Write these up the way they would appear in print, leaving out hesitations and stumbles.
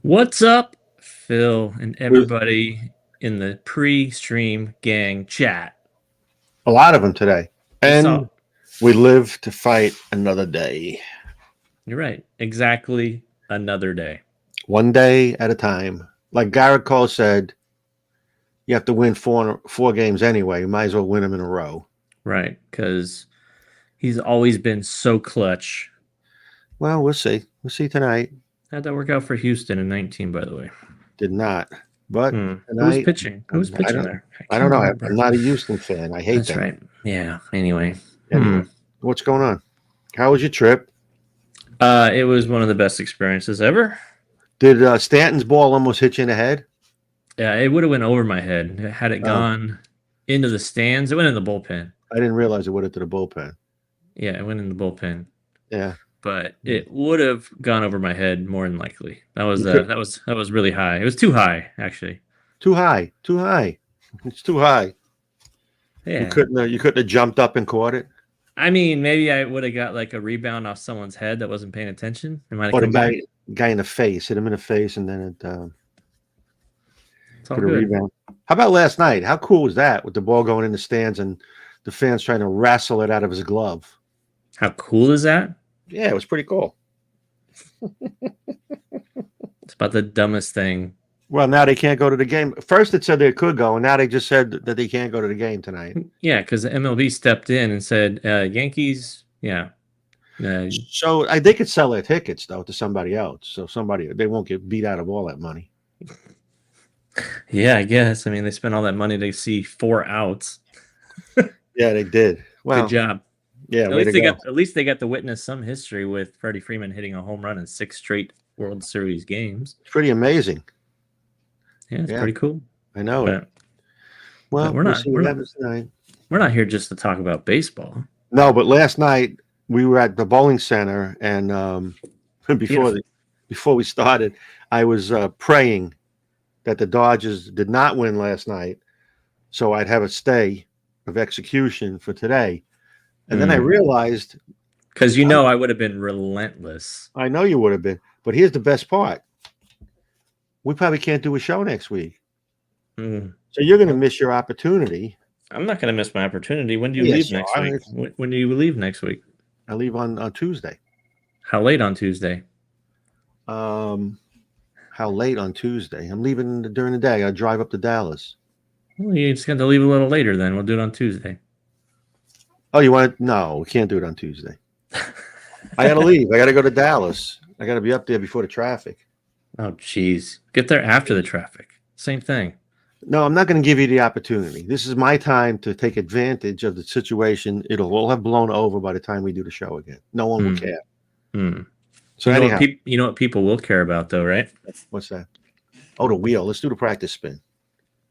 What's up, Phil, and With everybody in the pre-stream gang chat? a lot of them today. We saw, And we live to fight another day, you're right, exactly another day. one day at a time. Like Garrett Cole said, you have to win four games anyway. You might as well win them in a row. Right, because he's always been so clutch. Well, we'll see. We'll see tonight. How'd that work out for Houston in 19, by the way? Did not. But Who was tonight, pitching? Who was I pitching don't. there? I I don't can't know. I'm remember. not a Houston fan. I hate That's them. right. Yeah, anyway. Anyway, what's going on? How was your trip? It was one of the best experiences ever. Did Stanton's ball almost hit you in the head? Yeah, it would have went over my head. Had it Oh, gone into the stands, it went in the bullpen. I didn't realize it went into the bullpen. Yeah, it went in the bullpen. Yeah. But it would have gone over my head more than likely. That was You could, that was really high. It was too high, actually. too high. Too high. It's too high. Yeah. You couldn't have jumped up and caught it, I mean, maybe I would have got like a rebound off someone's head that wasn't paying attention. It might have or the come back. guy in the face, hit him in the face, and then it It's all could have good. rebound. How about last night? How cool was that with the ball going in the stands and the fans trying to wrestle it out of his glove? How cool is that? Yeah, it was pretty cool. It's about the dumbest thing. Well, now they can't go to the game. First, it said they could go, and now they just said that they can't go to the game tonight. Yeah, because the MLB stepped in and said, Yankees, yeah. So they could sell their tickets though to somebody else. So they won't get beat out of all that money. Yeah, I guess. I mean, they spent all that money to see 4 outs. Yeah, they did. Well, Good job. yeah, At way least to go. at least they got to witness some history with Freddie Freeman hitting a home run in 6 straight World Series games. It's pretty amazing. Yeah, it's Yeah. pretty cool. I know it. But, Well, we're we'll not see what happens tonight. we're not here just to talk about baseball. No, but last night we were at the bowling center, and before we started, I was praying that the Dodgers did not win last night, so I'd have a stay of execution for today. And then I realized, because I would have been relentless. I know you would have been, but here's the best part: we probably can't do a show next week, so you're going to miss your opportunity. I'm not going to miss my opportunity. When do you leave next week? When do you leave next week? I leave on Tuesday. How late on Tuesday? How late on Tuesday? I'm leaving during the day. I drive up to Dallas. Well, you just got to leave a little later then. We'll do it on Tuesday. Oh, you want it? No, we can't do it on Tuesday. I got to leave. I got to go to Dallas. I got to be up there before the traffic. Oh, geez. Get there after the traffic. Same thing. No, I'm not going to give you the opportunity. This is my time to take advantage of the situation. It'll all have blown over by the time we do the show again. No one will care. So anyhow, you know what people will care about, though, right? What's that? Oh, the wheel. Let's do the practice spin.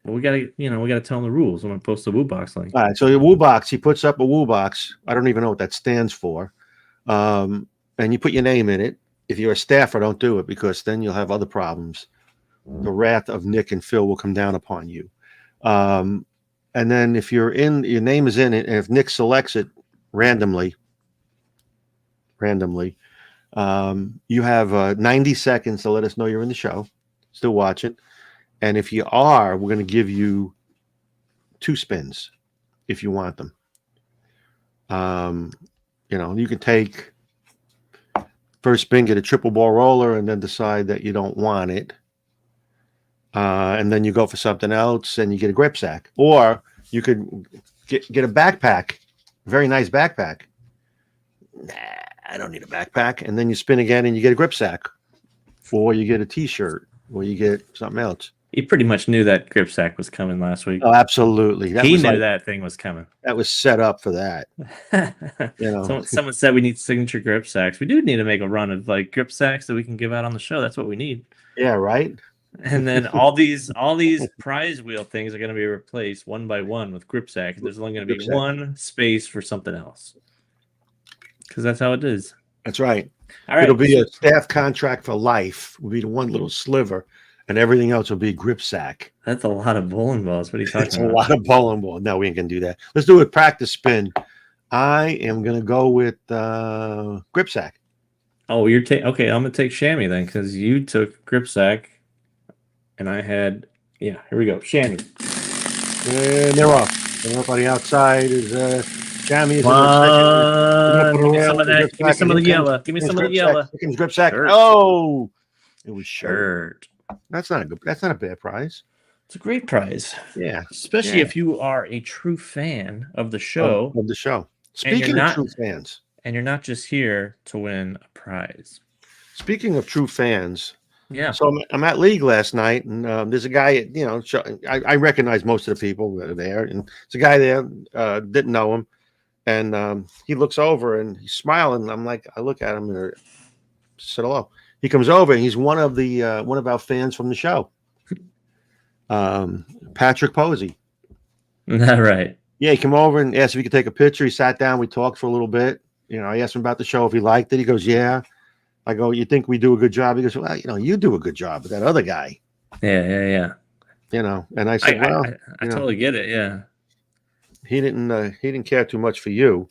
Well, we gotta tell them the rules. I'm gonna post the Woo Box link. All right. So your Woo Box, he puts up a Woo Box. I don't even know what that stands for. And you put your name in it. If you're a staffer, don't do it because then you'll have other problems. The wrath of Nick and Phil will come down upon you. And then if your name is in it, and if Nick selects it randomly, you have 90 seconds to let us know you're in the show, still watching. And if you are, we're going to give you 2 spins if you want them. You can take first spin, get a triple ball roller, and then decide that you don't want it. And then you go for something else and you get a grip sack. Or you could get a backpack, a very nice backpack. Nah, I don't need a backpack. And then you spin again and you get a grip sack. Or you get a T-shirt. Or you get something else. He pretty much knew that grip sack was coming last week. Oh, absolutely. He knew that thing was coming. That was set up for that. Someone said we need signature grip sacks. We do need to make a run of like grip sacks that we can give out on the show. That's what we need. Yeah, right. And then all these prize wheel things are going to be replaced one by one with grip sacks. There's only going to be one space for something else because that's how it is. That's right. All right. It'll be a staff contract for life. Will be the one little sliver, and everything else will be grip sack. That's a lot of bowling balls. What are you talking That's about? a lot of bowling ball. No, we ain't gonna do that. Let's do a practice spin. I am gonna go with grip sack. Oh, you're taking. Okay, I'm gonna take chamois then, because you took grip sack, and I had. Yeah, here we go. Chamois. And they're off. And everybody outside is Jammy is Come in the second. He's gonna on, put a give me rail some on of the grip that. Give me sack, some and of here the comes yellow. Give me some of the grip sack. yellow. Here comes grip sack. Shirt. Oh, it was shirt. Shirt. That's not a good. That's not a bad prize. It's a great prize, Yeah, especially yeah. if you are a true fan of the show, Of the show. and you're Speaking of not, true fans. and you're not just here to win a prize. Speaking of true fans. Yeah. So I'm at League last night, and there's a guy. I recognize most of the people that are there, and there's a guy there. Didn't know him, and he looks over and he's smiling. I'm like, I look at him and I said hello. He comes over, and he's one of our fans from the show, Patrick Posey. All right. Yeah, he came over and asked if he could take a picture. He sat down. We talked for a little bit. I asked him about the show, if he liked it. He goes, yeah. I go, you think we do a good job? He goes, well, you do a good job, but that other guy. Yeah. And I said, I totally get it. Yeah. He didn't care too much for you.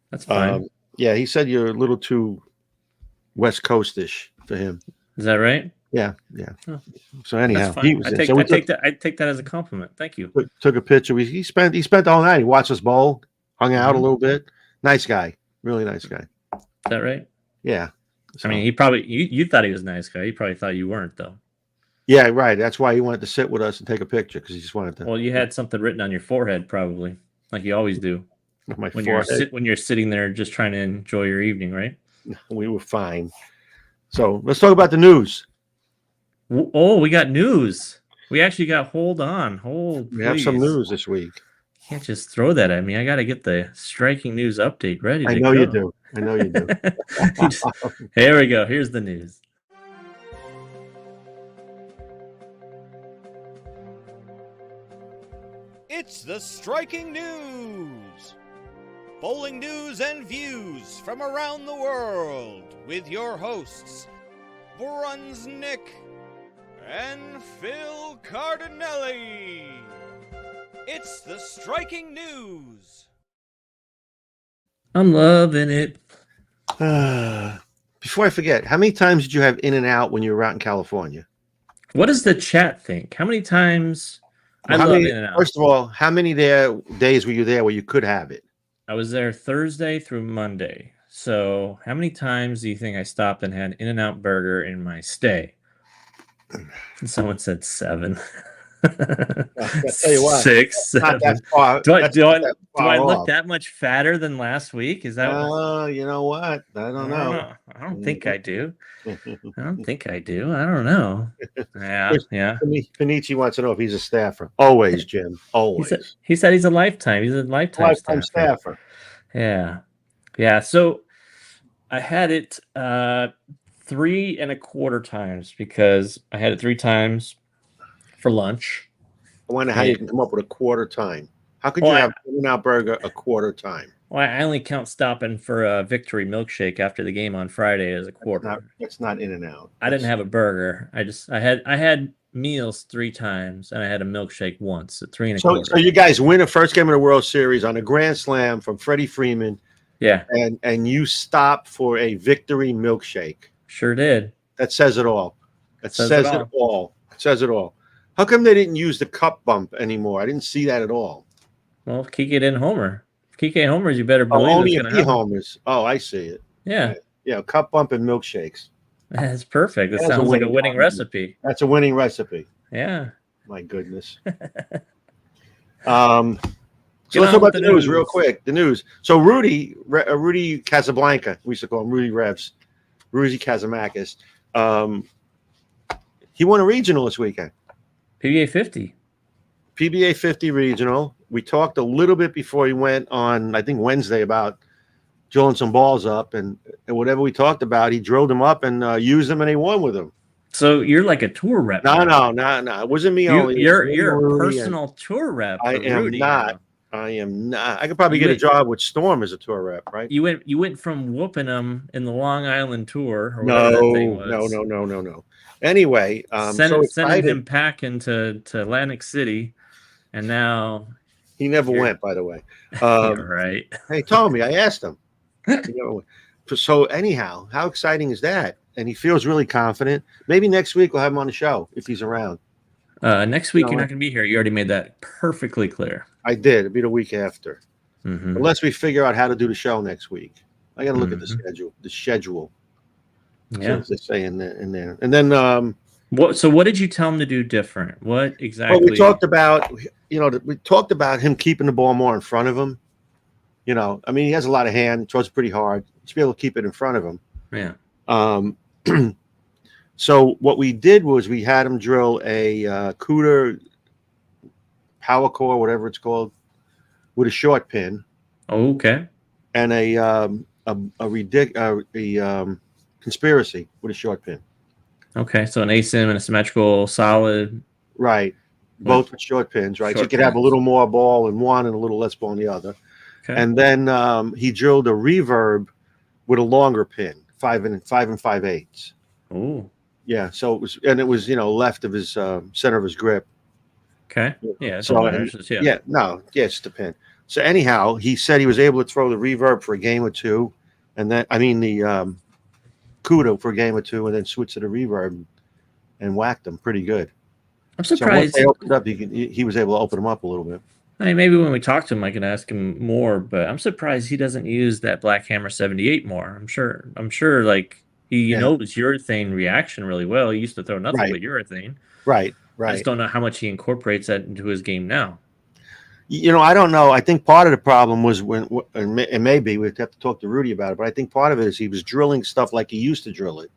That's fine. Yeah, he said you're a little too West Coastish for him. Is that right? Yeah. Oh, so anyhow, I take that as a compliment. Thank you. Took a picture. He spent the whole night. He watched us bowl, hung out a little bit. Nice guy, really nice guy. Is that right? Yeah. So. I mean, he probably you thought he was a nice guy. He probably thought you weren't, though. Yeah, right. That's why he wanted to sit with us and take a picture, because he just wanted to. Well, you had something written on your forehead, probably, like you always do. My forehead. When you're sitting there just trying to enjoy your evening, right? We were fine. So let's talk about the news. Oh, we got news. We actually got. Hold on. We have some news this week. You can't just throw that at me. I got to get the striking news update ready. I know you do. Here we go. Here's the news. It's the striking news. Bowling news and views from around the world with your hosts, Brunsnick and Phil Cardinelli. It's the striking news. I'm loving it. Before I forget, how many times did you have In and Out when you were out in California? What does the chat think? How many times? Well, I love In and Out. First of all, how many days were you there where you could have it? I was there Thursday through Monday. So how many times do you think I stopped and had In-N-Out burger in my stay? And someone said 7. I'll tell you what, 6, 7. Do I look that much fatter than last week? Is that? You know what? I don't know. I don't think I do. I don't know. Yeah. Panici wants to know if he's a staffer. Always, Jim. Always. He said he's a lifetime. He's a lifetime staffer. Yeah. So I had it 3 1/4 times, because I had it 3 times for lunch. I wonder how you can come up with a quarter time. How could you have In-N-Out burger a quarter time? Well, I only count stopping for a victory milkshake after the game on Friday as a quarter. That's not In-N-Out. I didn't have a burger. I had meals 3 times, and I had a milkshake once at 3 1/4. So you guys win a first game of the World Series on a grand slam from Freddie Freeman. Yeah. And you stop for a victory milkshake. Sure did. That says it all. It says it all. How come they didn't use the cup bump anymore? I didn't see that at all. Well, if Kike didn't homer. If Kike homers, you better believe only it's if he homers. Oh, I see it. Yeah. Yeah, cup bump and milkshakes. That's perfect. That sounds like a winning recipe. That's a winning recipe. Yeah. My goodness. So let's talk about the news real quick. The news. So Rudy Casablanca, we used to call him Rudy Revs, Rudy Kazamakis. He won a regional this weekend. PBA 50. PBA 50 regional. We talked a little bit before he went on, I think, Wednesday, about drilling some balls up, and whatever we talked about, he drilled them up and used them, and he won with them. So you're like a tour rep. No. It wasn't me only. You're a personal tour rep. I am not. I could probably get a job with Storm as a tour rep, right? You went from whooping them in the Long Island tour. Or No. Anyway, sending him packing to Atlantic City, and now he never went. By the way, right? Hey, Tommy, I asked him. So anyhow, how exciting is that? And he feels really confident. Maybe next week we'll have him on the show if he's around. Next week, you're not going to be here. You already made that perfectly clear. I did. It'll be the week after. Mm-hmm. Unless we figure out how to do the show next week. I got to look at the schedule. The schedule. Yeah. So they say in there. And then what did you tell him to do different? What exactly? Well, we talked about him keeping the ball more in front of him. You know, I mean, he has a lot of hand, throws pretty hard. He should be able to keep it in front of him. Yeah. So what we did was we had him drill a Cooter power core, whatever it's called, with a short pin. Oh, okay. And a conspiracy with a short pin. Okay, so an asim and a symmetrical solid. Right. Both with short pins, right? Short so you could have a little more ball in one and a little less ball in the other. Okay. And then he drilled a reverb with a longer pin, 5 5/8. Oh. Yeah. So it was left of his center of his grip. Okay. Yeah. So it's the pin. So anyhow, he said he was able to throw the reverb for a game or two, and then the Kudo for a game or two, and then switch to the reverb and whacked them pretty good. I'm surprised. So once they opened up, he was able to open them up a little bit. I mean, maybe when we talk to him, I can ask him more. But I'm surprised he doesn't use that Black Hammer 78 more. I'm sure, like he knows urethane reaction really well. He used to throw nothing but urethane. Right. I just don't know how much he incorporates that into his game now. I don't know. I think part of the problem was and maybe we'd have to talk to Rudy about it, but I think part of it is he was drilling stuff like he used to drill it.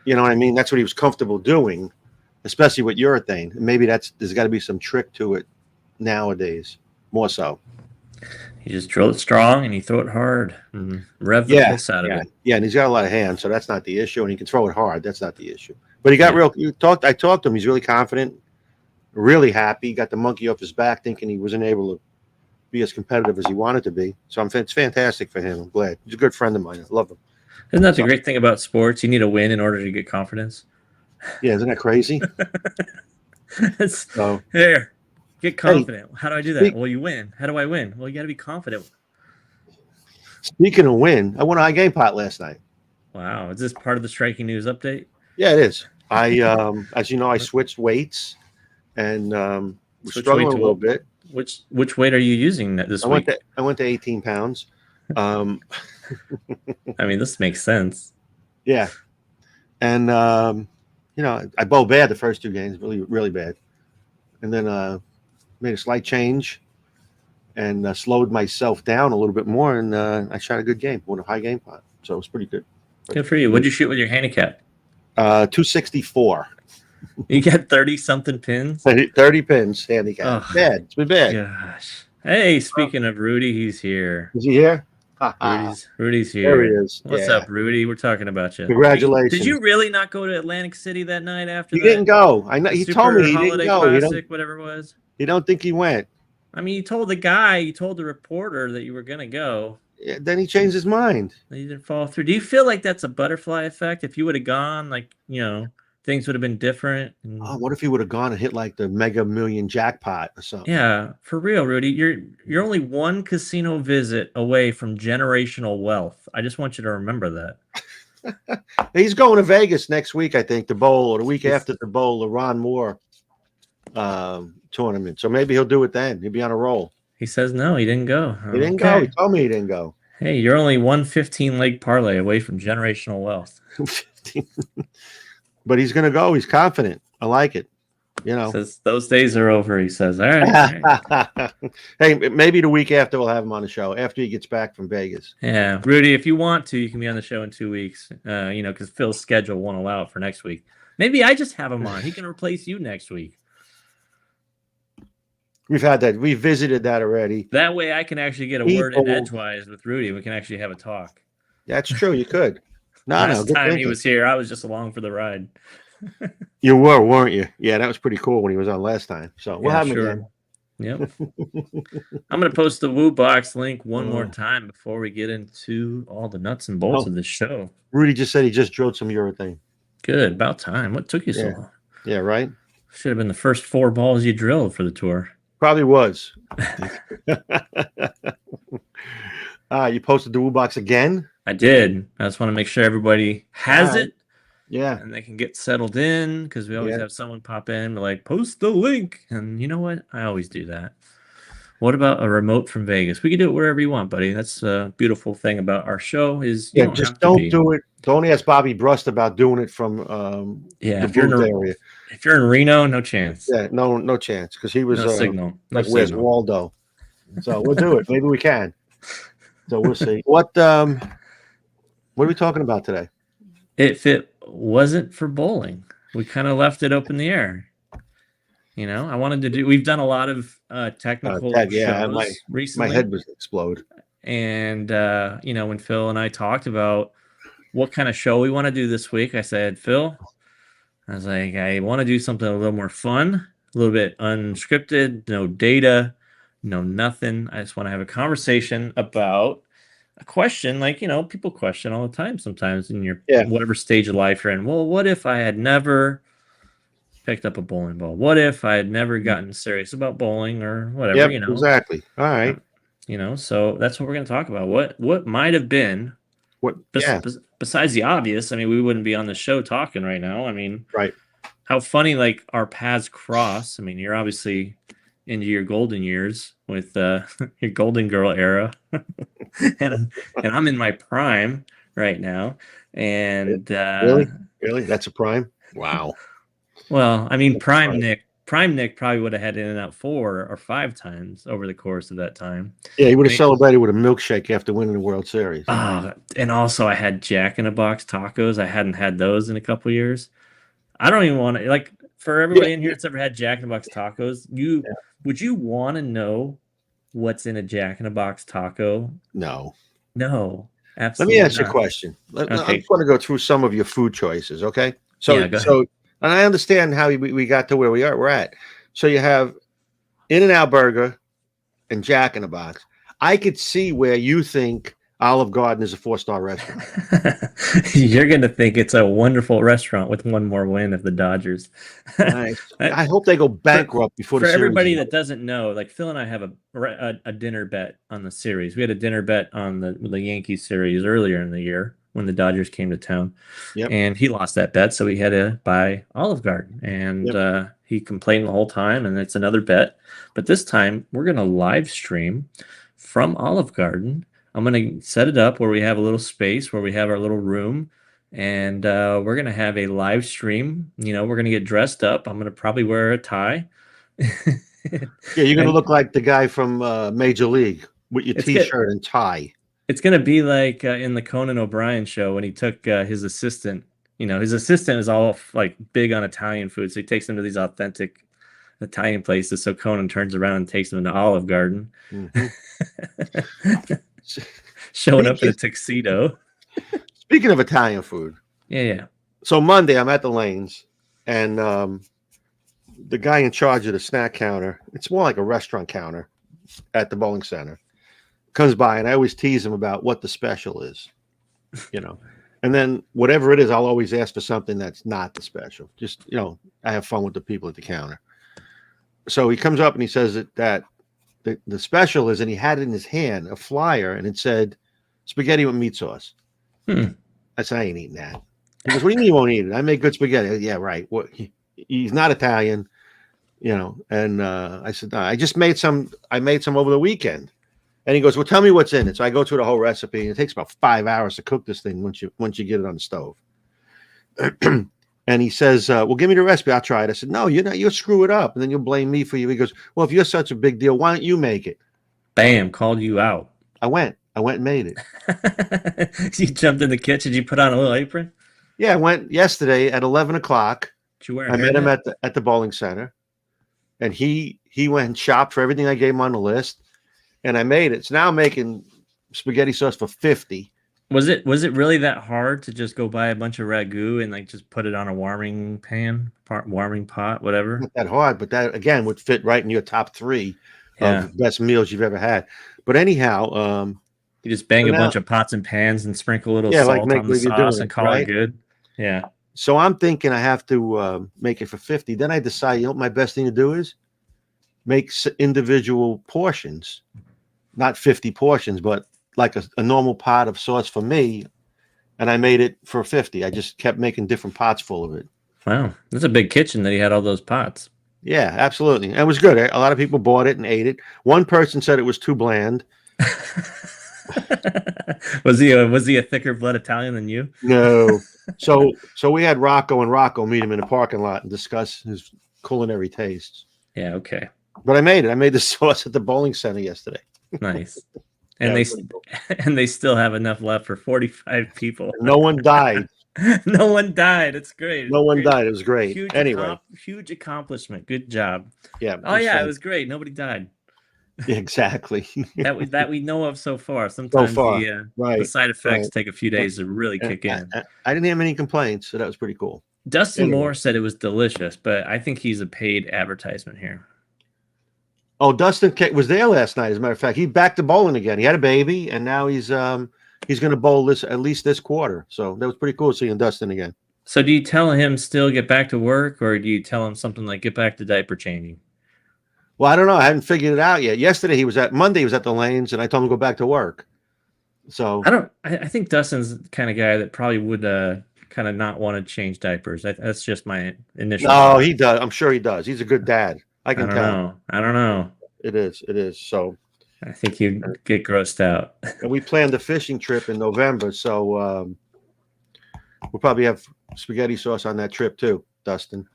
You know what I mean? That's what he was comfortable doing, especially with urethane. And maybe there's got to be some trick to it nowadays, more so. He just drill it strong and he throw it hard and rev the piss out of it. Yeah, and he's got a lot of hands, so that's not the issue. And he can throw it hard. That's not the issue. But he got I talked to him. He's really confident, really happy. He got the monkey off his back, thinking he wasn't able to be as competitive as he wanted to be. So it's fantastic for him. I'm glad. He's a good friend of mine. I love him. Isn't that the great thing about sports? You need a win in order to get confidence. Yeah, isn't that crazy? Here, get confident. How do I do that? Well, you win. How do I win? Well, you got to be confident. Speaking of win, I won a high game pot last night. Wow. Is this part of the striking news update? Yeah, it is. I, as you know, I switched weights and we're struggling a little bit. Which weight are you using this week? I went to 18 pounds. I mean, this makes sense. Yeah. And, I bowled bad the first 2 games, really, really bad. And then made a slight change and slowed myself down a little bit more. And I shot a good game, won a high game pot. So it was pretty good. Good for you. What'd you shoot with your handicap? 264. You got 30-something pins? 30 pins handicap. Oh, bad. It's been bad. Gosh. Hey, speaking of Rudy, he's here. Is he here? Rudy's here. There he is. What's up, Rudy? We're talking about you. Congratulations. Did you really not go to Atlantic City that night after He didn't go. I know. He told me he didn't go. Classic, whatever it was. You don't think he went? I mean, you told the reporter that you were going to go. Yeah, then he changed his mind. He didn't follow through. Do you feel like that's a butterfly effect? If you would have gone, things would have been different. What if he would have gone and hit like the Mega Million jackpot or something? Yeah, for real, Rudy. You're only one casino visit away from generational wealth. I just want you to remember that. He's going to Vegas next week, I think, to bowl, or the week after the bowl, the Ron Moore tournament. So maybe he'll do it then. He'll be on a roll. He says no, he didn't go. He didn't go. He told me he didn't go. Hey, you're only 1 leg parlay away from generational wealth. But he's going to go. He's confident. I like it. Says those days are over. He says, all right. Hey, maybe the week after we'll have him on the show after he gets back from Vegas. Yeah, Rudy, if you want to, you can be on the show in 2 weeks. Because Phil's schedule won't allow it for next week. Maybe I just have him on. He can replace you next week. We've had that. We visited that already. That way I can actually get a word in edgewise with Rudy. We can actually have a talk. That's true. You could. Last time he was here, I was just along for the ride. You were, weren't you? Yeah, that was pretty cool when he was on last time. So we'll have him again. Yep. I'm going to post the Woo Box link one more time before we get into all the nuts and bolts of this show. Rudy just said he just drilled some urethane. Good. About time. What took you so long? Yeah, right? Should have been the first 4 balls you drilled for the tour. Probably was. You posted the Woo Box again? I did. I just want to make sure everybody All has right. it Yeah. and they can get settled in because we always Yeah. have someone pop in like post the link, and you know what? I always do that. What about a remote from Vegas? We can do it wherever you want, buddy. That's a beautiful thing about our show is you Yeah. don't Just have to don't be. do it. Don't ask Bobby Brust about doing it from Yeah, the booth area. if you're in Reno, no chance. Yeah. No, no chance. Because he was No signal. No like, where's signal. Waldo? So we'll do it. Maybe we can. So we'll see. What are we talking about today? If it wasn't for bowling, we kind of left it up in the air. I wanted to do, we've done a lot of technical Ted, yeah, shows my recently. head was explode. And, when Phil and I talked about what kind of show we want to do this week, I said, Phil, I was like, I want to do something a little more fun, a little bit unscripted, no data, no nothing. I just want to have a conversation about a question like, people question all the time sometimes in your Yeah. whatever stage of life you're in. Well, what if I had never picked up a bowling ball? What if I had never gotten serious about bowling or whatever, Yep, exactly. All right. So that's what we're going to talk about. What might have been What? Yeah. besides the obvious. I mean, we wouldn't be on the show talking right now. I mean, Right. how funny like our paths cross. I mean, you're obviously into your golden years with your golden girl era, and I'm in my prime right now. And Really, that's a prime. Wow. well, I mean, That's right. Prime Nick probably would have had In and Out 4 or 5 times over the course of that time. Yeah, he would I have mean, celebrated with a milkshake after winning the World Series. and also I had Jack in the Box tacos. I hadn't had those in a couple years. I don't even want to like for Yeah. everybody in here that's ever had Jack in the Box tacos. Would you want to know what's in a Jack in the Box taco? No. No, Let me absolutely ask you a not. question. I Okay. just want to go through some of your food choices, okay? Yeah, go ahead. And I understand how we got to where we're at. So you have In-N-Out Burger and Jack in the Box. I could see where you think Olive Garden is a 4-star restaurant. You're gonna think it's a wonderful restaurant with one more win of the Dodgers. Nice. I hope they go bankrupt before For the series everybody is that over. doesn't know, like Phil and I have a dinner bet on the series. We had a dinner bet on the Yankees series earlier in the year when the Dodgers came to town, Yep. and he lost that bet, so he had to buy Olive Garden, and Yep. he complained the whole time. And it's another bet, but this time we're gonna live stream from Olive Garden. I'm gonna set it up where we have a little space where we have our little room, and we're gonna have a live stream. We're gonna get dressed up. I'm gonna probably wear a tie. Yeah, you're going to And look like the guy from Major League with your it's good. T-shirt and tie. It's gonna be like in the Conan O'Brien show when he took his assistant. His assistant is all like big on Italian food, so he takes him to these authentic Italian places. So Conan turns around and takes him to Olive Garden, Mhm. showing up in a Speaking, tuxedo. speaking of Italian food, Yeah. so Monday I'm at the Lanes, and the guy in charge of the snack counter, it's more like a restaurant counter at the bowling center, comes by, and I always tease him about what the special is, and then whatever it is, I'll always ask for something that's not the special. Just, I have fun with the people at the counter. So he comes up and he says that the special is, and he had it in his hand, a flyer, and it said spaghetti with meat sauce. I said, I ain't eating that. He goes, what do you mean you won't eat it? I make good spaghetti. Yeah, right. What? He's not Italian, and I said, no, I made some over the weekend. And he goes, well, tell me what's in it. So I go through the whole recipe, and it takes about 5 hours to cook this thing once you get it on the stove. And he says, well, give me the recipe. I'll try it. I said, no, you'll screw it up, and then you'll blame me for you. He goes, well, if you're such a big deal, why don't you make it? Bam, called you out. I went and made it. You jumped in the kitchen. Did you put on a little apron? Yeah, I went yesterday at 11 o'clock. Did you wear a I met him hairnet? at the bowling center, and he went and shopped for everything I gave him on the list, and I made it. So now I'm making spaghetti sauce for 50. Was it really that hard to just go buy a bunch of ragu and like just put it on a warming warming pot, whatever? Not that hard, but that again would fit right in your top 3 Yeah. of best meals you've ever had. But anyhow, You just bang so a now, bunch of pots and pans and sprinkle a little yeah, like salt make on the what you're sauce doing, and call it right? good. Yeah. So I'm thinking I have to make it for 50. Then I decide, what my best thing to do is make individual portions, not 50 portions, but like a normal pot of sauce for me, and I made it for 50. I just kept making different pots full of it. Wow, that's a big kitchen that he had all those pots. Yeah, absolutely. And it was good. A lot of people bought it and ate it. One person said it was too bland. Was he a thicker blood Italian than you? No. So we had Rocco and Rocco meet him in the parking lot and discuss his culinary tastes. Yeah, okay. But I made it. I made the sauce at the bowling center yesterday. Nice. And Yeah, they still have enough left for 45 people. no one died. No one died. It's great. No one died. It was great. Huge Anyway, huge accomplishment. Good job. yeah. Oh yeah, it was great. Nobody died. Yeah, exactly. that we know of so far. Sometimes the Right. side effects take a few days to really kick in. I didn't have any complaints, so that was pretty cool. Dustin Moore said it was delicious, but I think he's a paid advertisement here. Oh, Dustin was there last night. As a matter of fact, he back to bowling again. He had a baby, and now he's going to bowl at least this quarter. So that was pretty cool seeing Dustin again. So do you tell him still get back to work, or do you tell him something like get back to diaper changing? Well, I don't know. I haven't figured it out yet. Monday he was at the Lanes, and I told him to go back to work. So I think Dustin's the kind of guy that probably would kind of not want to change diapers. That's just my initial. No, he does. I'm sure he does. He's a good dad. I don't tell. Know. I don't know. It is. So I think you get grossed out. And we planned a fishing trip in November, so we'll probably have spaghetti sauce on that trip too, Dustin.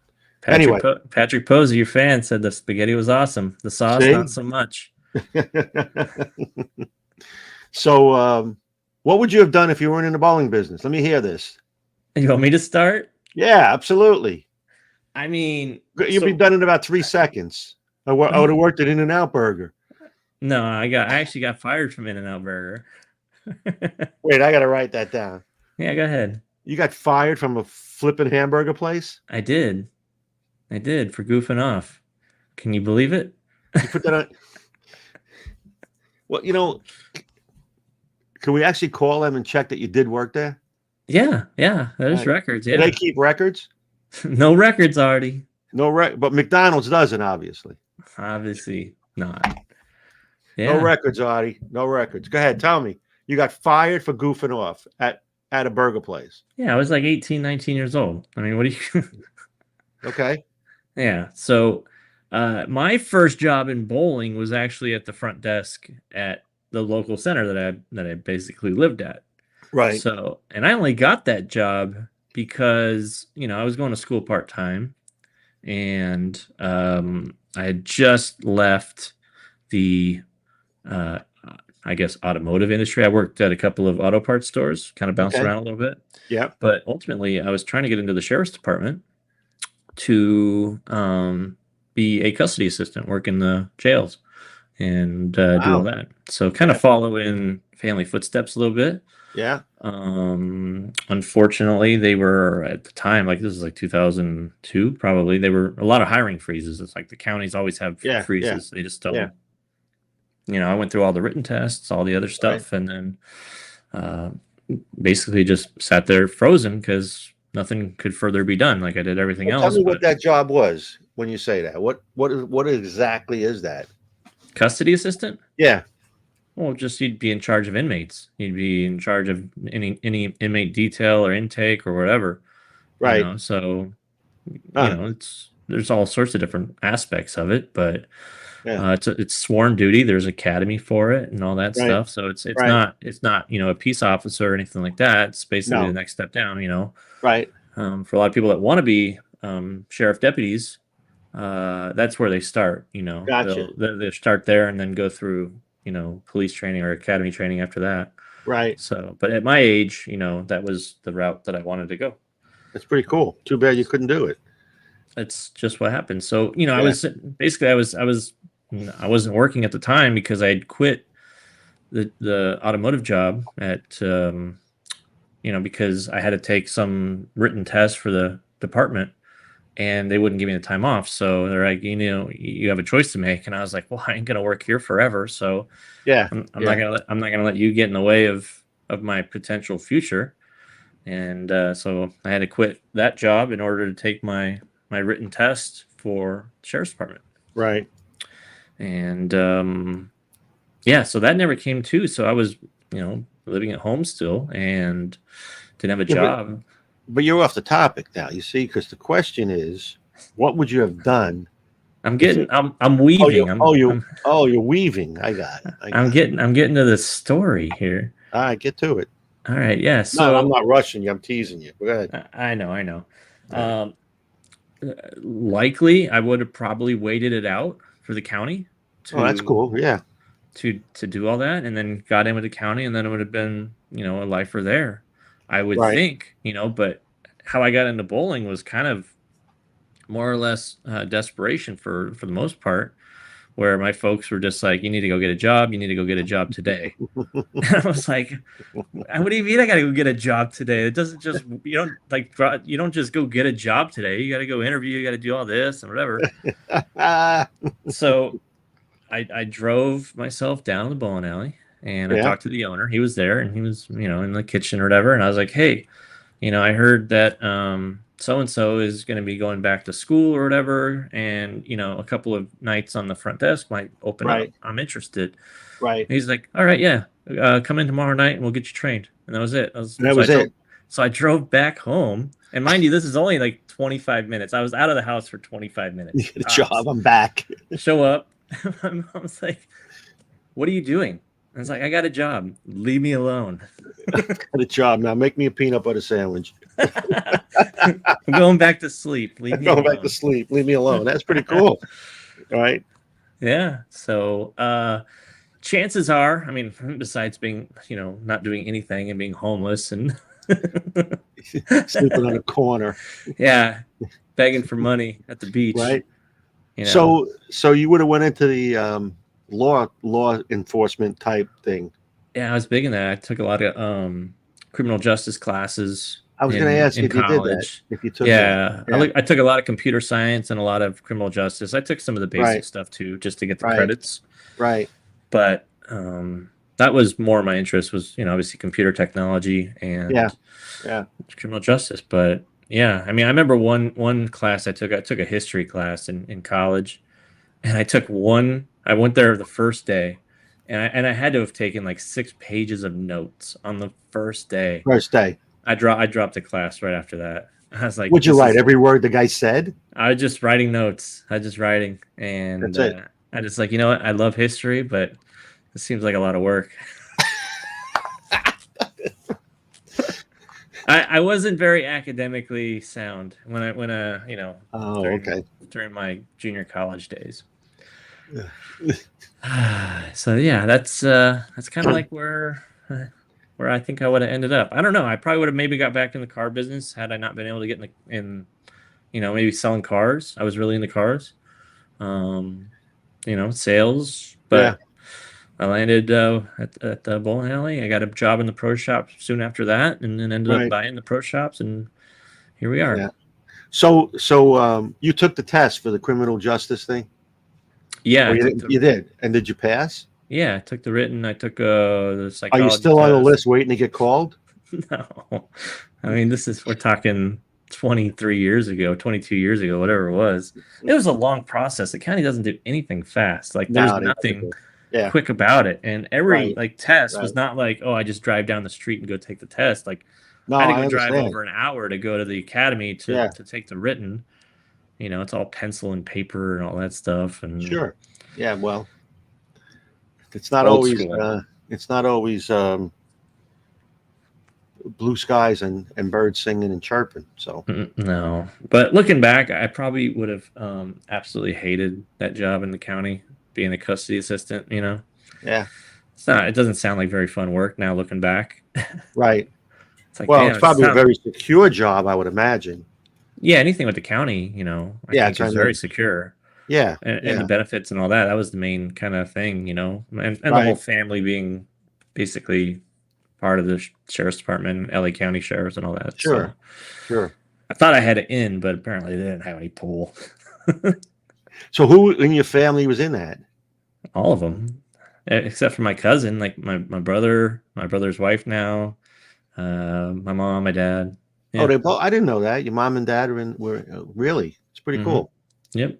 Patrick Posey, your fan, said the spaghetti was awesome. The sauce, not so much. So, what would you have done if you weren't in the bowling business? Let me hear this. You want me to start? Yeah, absolutely. I mean, you'd be done in about 3 seconds. I would have worked at In-N-Out Burger. No, I actually got fired from In-N-Out Burger. Wait, I got to write that down. Yeah, go ahead. You got fired from a flipping hamburger place? I did for goofing off. Can you believe it? You put that on. Well, can we actually call them and check that you did work there? Yeah. There's records. Yeah. Do they keep records? No records, Artie. But McDonald's doesn't, obviously. Obviously not. Yeah. No records, Artie. No records. Go ahead. Tell me. You got fired for goofing off at a burger place. Yeah, I was like 18, 19 years old. I mean, what do you... Okay. Yeah. So my first job in bowling was actually at the front desk at the local center that I basically lived at. Right. So, and I only got that job because, I was going to school part-time, and I had just left the I guess automotive industry. I worked at a couple of auto parts stores, kind of bounced around a little bit. Yeah. But ultimately I was trying to get into the sheriff's department to be a custody assistant, work in the jails and do all that. So kind of follow in family footsteps a little bit. Yeah. Unfortunately, they were at the time, like this is like 2002, probably. They were a lot of hiring freezes. It's like the counties always have freezes. They just don't. I went through all the written tests, all the other stuff, and then basically just sat there frozen because nothing could further be done. Like I did everything else. Tell me what that job was when you say that. What exactly is that? Custody assistant? Yeah. Well, just you'd be in charge of inmates. You'd be in charge of any inmate detail or intake or whatever. Right. So there's all sorts of different aspects of it, but it's sworn duty. There's academy for it and all that stuff. So it's not a peace officer or anything like that. It's basically the next step down. Right. For a lot of people that want to be sheriff deputies, that's where they start. Gotcha. They'll start there and then go through police training or academy training after that. Right. So, but at my age, that was the route that I wanted to go. That's pretty cool. Too bad you couldn't do it. That's just what happened. So, I wasn't working at the time because I had quit the automotive job at, because I had to take some written test for the department and they wouldn't give me the time off. So they're like, you have a choice to make. And I was like, well, I ain't going to work here forever. So I'm not going to let you get in the way of my potential future. And so I had to quit that job in order to take my written test for the sheriff's department. Right. And so that never came to. So I was living at home still and didn't have a Yeah, job. but you're off the topic now, you see, because the question is, what would you have done I'm if getting it, I'm weaving. you're weaving. I got it. I I'm got it. getting to the story here. All right, get to it. All right, yeah. No, I'm So not rushing you. I'm teasing you. Go ahead. I know, I know. All right. Um, likely, I would have probably waited it out for the county Oh, that's to cool. Yeah. to do all that, and then got in with the county, and then it would have been a lifer there. I would Right. think, but how I got into bowling was kind of more or less desperation for the most part, where my folks were just like, "You need to go get a job. You need to go get a job today." And I was like, "What do you mean I got to go get a job today? It doesn't just you don't just go get a job today. You got to go interview. You got to do all this and whatever." So I drove myself down to the bowling alley and I Yeah. talked to the owner. He was there and he was in the kitchen or whatever. And I was like, "Hey, I heard that so and so is going to be going back to school or whatever, and a couple of nights on the front desk might open up. Right. I'm interested." Right. And he's like, "All right, yeah, come in tomorrow night and we'll get you trained." And that was it. That was it. So I drove back home, and mind you, this is only like 25 minutes. I was out of the house for 25 minutes. You get a job. I'm back. Show up. My mom's like, "What are you doing?" I was like, "I got a job. Leave me alone." Got a job now. Make me a peanut butter sandwich. I'm going back to sleep. Leave me Going alone. back to sleep. Leave me alone. That's pretty cool. All right. Yeah. So chances are, I mean, besides being, not doing anything and being homeless and Sleeping on a corner. yeah, begging for money at the beach. Right. You know. So you would have went into the law enforcement type thing. Yeah, I was big in that. I took a lot of criminal justice classes. I was going to ask in if you did that. college. If you took Yeah, that. I took a lot of computer science and a lot of criminal justice. I took some of the basic Right. stuff too, just to get the Right. credits. Right. But that was more my interest was, obviously computer technology and Yeah. criminal justice. But yeah, I mean, I remember one class I took a history class in college, and I went there the first day, and I had to have taken like 6 pages of notes on the first day. First day. I dropped the class right after that. I was like, Would you write every word the guy said? I was just writing notes. I was just writing, and That's it. I just like, what? I love history, but it seems like a lot of work. I wasn't very academically sound when Oh, okay. during my junior college days. So yeah, that's kind of like where I think I would have ended up. I don't know. I probably would have maybe got back in the car business had I not been able to get in maybe selling cars. I was really into cars, sales. But I landed at the bowling alley. I got a job in the pro shop soon after that, and then ended up buying the pro shops, and here we are. Yeah. So you took the test for the criminal justice thing? Yeah, you did. And did you pass? Yeah, I took the written. I took the psychology. Are you still on the test. list waiting to get called? No, I mean we're talking 23 years ago, 22 years ago, whatever it was. It was a long process. The county doesn't do anything fast. Like there's nothing quick about it. And every test was not like, oh, I just drive down the street and go take the test. Like I had to go drive over an hour to go to the academy to take the written. It's all pencil and paper and all that stuff. And sure. Yeah, well, it's not always blue skies and birds singing and chirping. So no, but looking back, I probably would have absolutely hated that job in the county, being a custody assistant. Yeah, it doesn't sound like very fun work now looking back. Right. It's like, well, it's probably a very secure job, I would imagine. Yeah, anything with the county, I think is very secure. Yeah, and the benefits and all that. That was the main kind of thing, and the whole family being basically part of the sheriff's department, LA County sheriffs and all that. Sure. I thought I had it in, but apparently they didn't have any pull. So who in your family was in that? All of them, except for my cousin, like my brother, my brother's wife now, my mom, my dad. Yeah. Oh, they both. I didn't know that. Your mom and dad were really. It's pretty cool. Yep.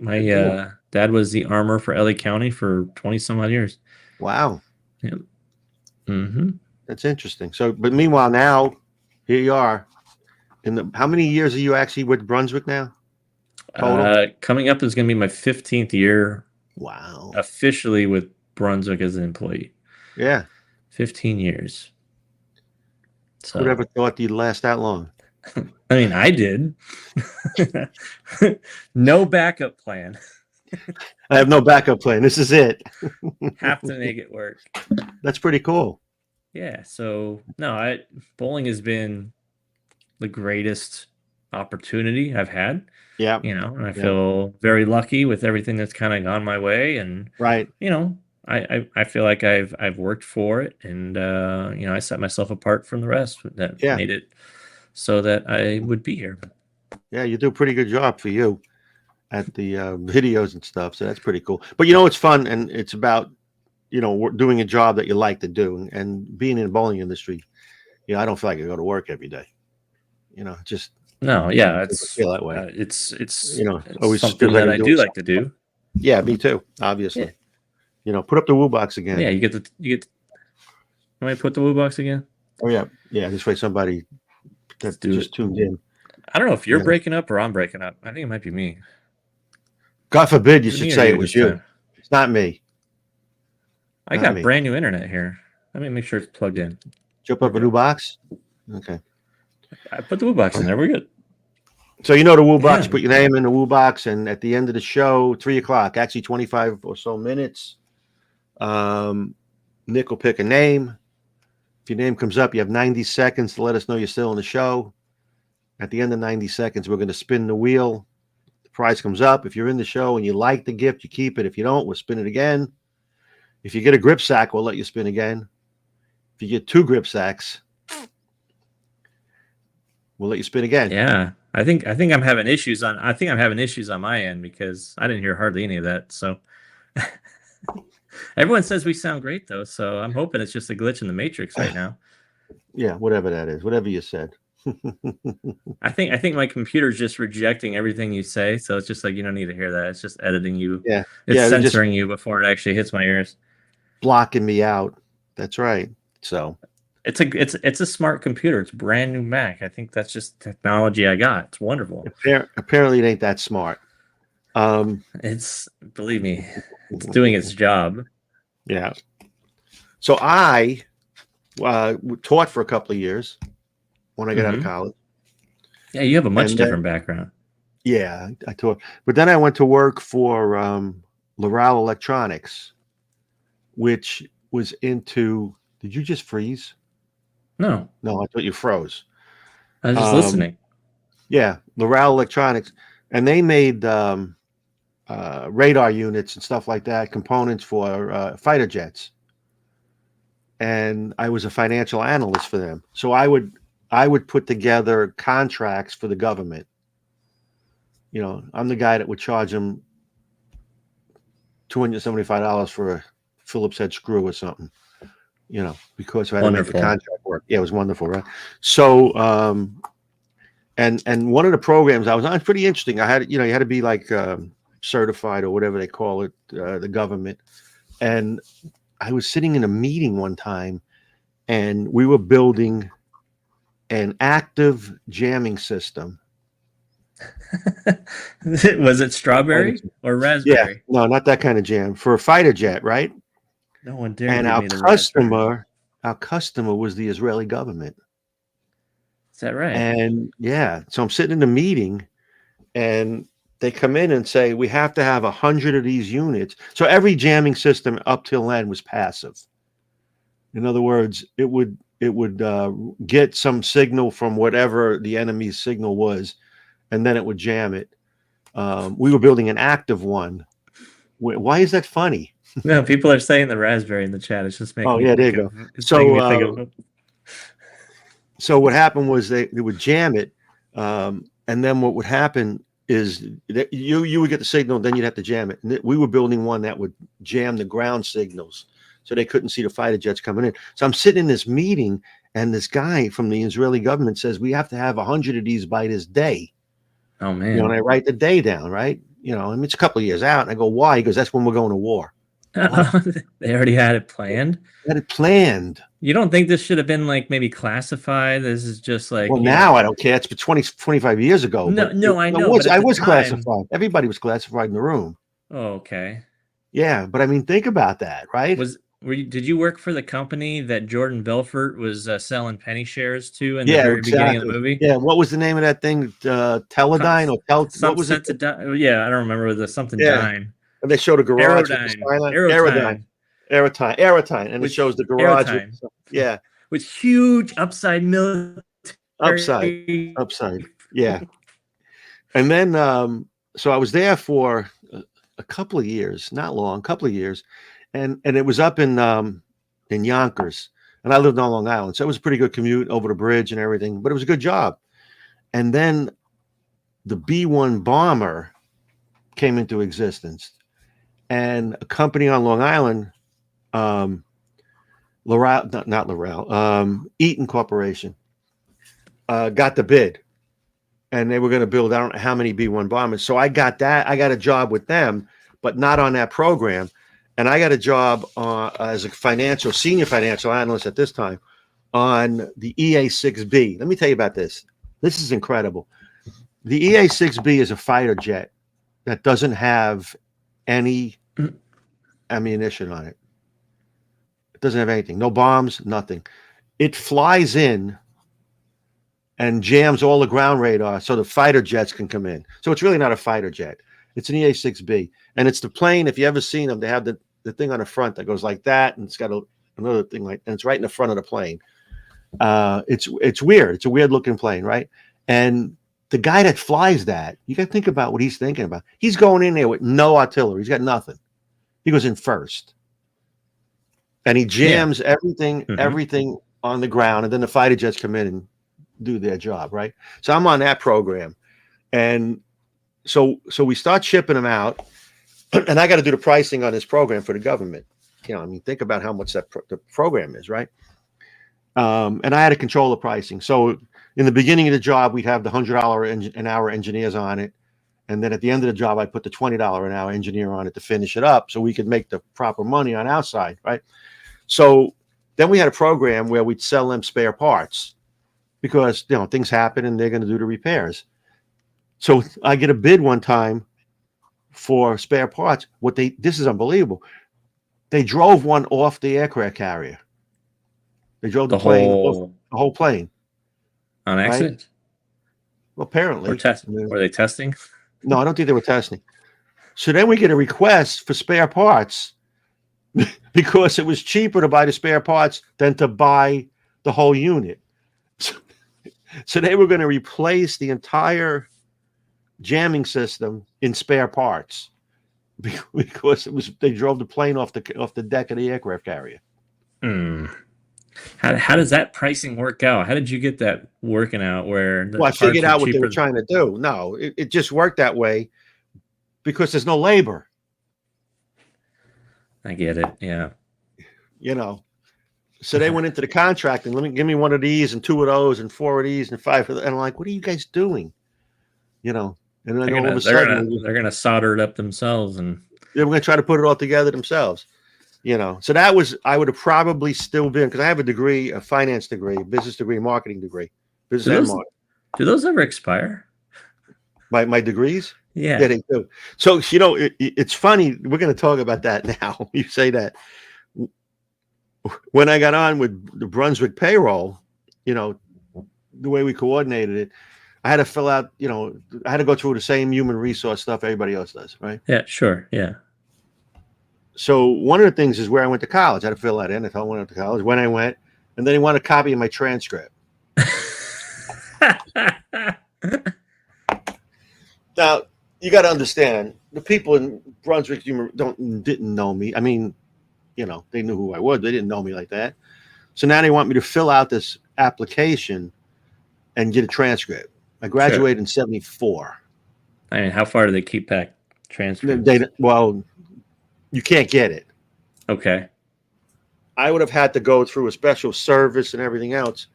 My dad was the armor for LA County for 20 some odd years. Wow. Yep. Mm-hmm. That's interesting. So, but meanwhile, now here you are. How many years are you actually with Brunswick now? Total? Coming up is going to be my 15th year Wow. officially with Brunswick as an employee. Yeah. 15 years. Who'd ever So, thought you'd last that long? I mean, I did. No backup plan. I have no backup plan. This is it. Have to make it work. That's pretty cool. Yeah. So, no, bowling has been the greatest opportunity I've had. Yeah. And I Yeah. feel very lucky with everything that's kind of gone my way. And, Right. I feel like I've worked for it, and I set myself apart from the rest that Yeah. made it so that I would be here. Yeah, you do a pretty good job for you at the videos and stuff. So that's pretty cool. But it's fun, and it's about doing a job that you like to do, and being in the bowling industry. I don't feel like I go to work every day. Just No, yeah, feel that way. It's always something feels like that I'm I doing do like to do. Yeah, me too. Obviously, put up the woo box again. Yeah, you get. Can I put the woo box again? Oh yeah, yeah. This way, somebody that just tuned in. I don't know if you're breaking up or I'm breaking up. I think it might be me. God forbid you should say it was you. Time? It's not me. I got brand new internet here. Let me make sure it's plugged in. Jump up a new box. Okay. I put the woo box in there. We're good. So the woo box. Put your name in the woo box, and at the end of the show, 3:00, actually 25 or so minutes, Nick will pick a name. If your name comes up, you have 90 seconds to let us know you're still in the show. At the end of 90 seconds, we're going to spin the wheel. The prize comes up. If you're in the show and you like the gift, you keep it. If you don't, we'll spin it again. If you get a grip sack, we'll let you spin again. If you get 2 grip sacks, we'll let you spin again. Yeah. I think I'm having issues on my end because I didn't hear hardly any of that. So everyone says we sound great though, so I'm hoping it's just a glitch in the matrix right now. Yeah, whatever that is, whatever you said. I think my computer's just rejecting everything you say, so it's just like you don't need to hear that. It's just editing you. Yeah. It's censoring you before it actually hits my ears. Blocking me out. That's right. So it's a smart computer. It's brand new Mac. I think that's just technology I got. It's wonderful. Apparently it ain't that smart. Believe me, it's doing its job. Yeah. So I taught for a couple of years when I got out of college. Yeah, you have a much different background. Yeah, I taught. But then I went to work for Loral Electronics, which was into. Did you just freeze? No, I thought you froze. I was just listening. Yeah, Loral Electronics, and they made radar units and stuff like that, components for fighter jets. And I was a financial analyst for them, so I would put together contracts for the government. I'm the guy that would charge them $275 for a Phillips head screw or something. Because I had to make the contract work. Yeah, it was wonderful, right? So, and one of the programs I was on, pretty interesting. I had, you had to be like certified or whatever they call it, the government. And I was sitting in a meeting one time, and we were building an active jamming system. Was it strawberry or raspberry? Yeah, no, not that kind of jam for a fighter jet, right? No one dared. And our customer was the Israeli government. Is that right? And yeah, so I'm sitting in a meeting, and they come in and say we have to have 100 of these units. So every jamming system up till then was passive. In other words, it would get some signal from whatever the enemy's signal was, and then it would jam it. We were building an active one. Why is that funny? No, people are saying the raspberry in the chat. It's just making. Oh yeah, there you go. So what happened was they would jam it, and then what would happen is that you would get the signal, then you'd have to jam it. And we were building one that would jam the ground signals, so they couldn't see the fighter jets coming in. So I'm sitting in this meeting, and this guy from the Israeli government says we have to have 100 of these by this day. Oh man! And I write the day down, right? I mean, it's a couple of years out, and I go, why? He goes, that's when we're going to war. They already had it planned. They had it planned. You don't think this should have been like maybe classified? This is just like, Well, now I don't care. It's been 20, 25 years ago, no, but no, I know, but at I the was time, classified. Everybody was classified in the room. oh, okay. Yeah, but I mean, think about that, right? Did you work for the company that Jordan Belfort was selling penny shares to in the Yeah, very beginning of the exactly. movie? Yeah, what was the name of that thing? Teledyne or what Some was it? sense of yeah, I don't remember the something Yeah, dime. and they showed a garage with the Aerodyne. skyline. Aerotime. Aerotine, and it With shows the garage with aerotime. yeah, With huge upside military. upside, upside. Yeah, and then so I was there for a couple of years, not long, couple of years, and it was up in Yonkers, and I lived on Long Island, so it was a pretty good commute over the bridge and everything, but it was a good job. And then the B-1 bomber came into existence, and a company on Long Island, Loral, not Loral, Eaton Corporation, got the bid, and they were going to build I don't know how many B-1 bombers. So I got that. I got a job with them, but not on that program. And I got a job as a senior financial analyst at this time on the EA-6B. Let me tell you about this. This is incredible. The EA-6B is a fighter jet that doesn't have any ammunition on it. It doesn't have anything. No bombs, nothing. It flies in and jams all the ground radar so the fighter jets can come in. So it's really not a fighter jet. It's an EA-6B. And it's the plane, if you ever seen them, they have the thing on the front that goes like that, and it's got another thing and it's right in the front of the plane. It's weird. It's a weird looking plane, right? And the guy that flies that, you got to think about what he's thinking about. He's going in there with no artillery. He's got nothing. He goes in first. And he jams everything on the ground, and then the fighter jets come in and do their job, right? So I'm on that program, and so we start shipping them out, and I got to do the pricing on this program for the government. I mean, think about how much the program is, right? And I had to control the pricing. So in the beginning of the job, we'd have the $100 an hour engineers on it, and then at the end of the job, I put the $20 an hour engineer on it to finish it up, so we could make the proper money on our side, right? So then we had a program where we'd sell them spare parts because things happen and they're going to do the repairs. So I get a bid one time for spare parts. This is unbelievable. They drove one off the aircraft carrier. They drove the whole plane on accident. Right? Well, apparently, were they testing? No, I don't think they were testing. So then we get a request for spare parts because it was cheaper to buy the spare parts than to buy the whole unit. So they were going to replace the entire jamming system in spare parts because they drove the plane off the deck of the aircraft carrier. How does that pricing work out? How did you get that working out? Well, I figured out what they were trying to do. No, it just worked that way because there's no labor. I get it. Yeah. So they went into the contract and give me one of these and two of those and four of these and five of those. And I'm like, what are you guys doing? And then all of a sudden they're gonna solder it up themselves and they're gonna try to put it all together themselves. So that was, I would have probably still been, because I have a degree, a finance degree, a business degree, marketing degree, business and marketing. Do those ever expire? My degrees? Yeah, they do. So, it's funny. We're going to talk about that now. You say that. When I got on with the Brunswick payroll, the way we coordinated it, I had to fill out, I had to go through the same human resource stuff everybody else does, right? Yeah, sure. Yeah. So one of the things is where I went to college. I had to fill that in. I told them I went to college, when I went, and then he wanted a copy of my transcript. Now, you got to understand, the people in Brunswick didn't know me. I mean, they knew who I was. They didn't know me like that. So now they want me to fill out this application and get a transcript. I graduated in 74. I mean, how far do they keep back transcripts? Well, you can't get it. Okay. I would have had to go through a special service and everything else.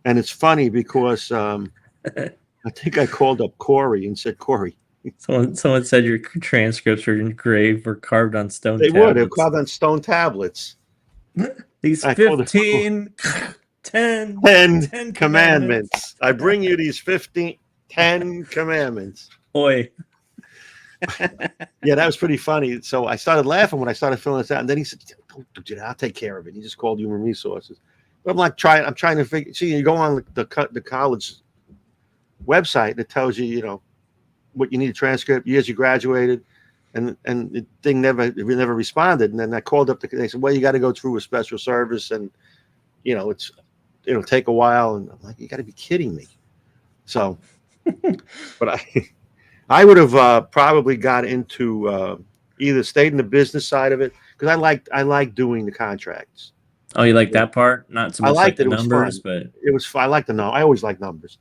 And it's funny because I think I called up Corey and said, Corey, Someone said your transcripts were engraved or carved on stone They would. They're tablets. carved on stone tablets. These I called it 15, 10, 10 10 commandments. commandments. I bring you these 10 commandments. Boy. Yeah, that was pretty funny. So I started laughing when I started filling this out, and then he said, "Don't do that. I'll take care of it." He just called Human Resources. But I'm trying to figure. See, you go on the college website that tells you, what you need a transcript, years you graduated, and the thing never responded. And then I called up. They said, "Well, you got to go through a special service, and it'll take a while." And I'm like, "You got to be kidding me!" So, but I would have probably got into either stayed in the business side of it because I like doing the contracts. Oh, you like that part? Not so I much like liked the it. It was numbers, fun. but It was fun. I like the number. I always like numbers.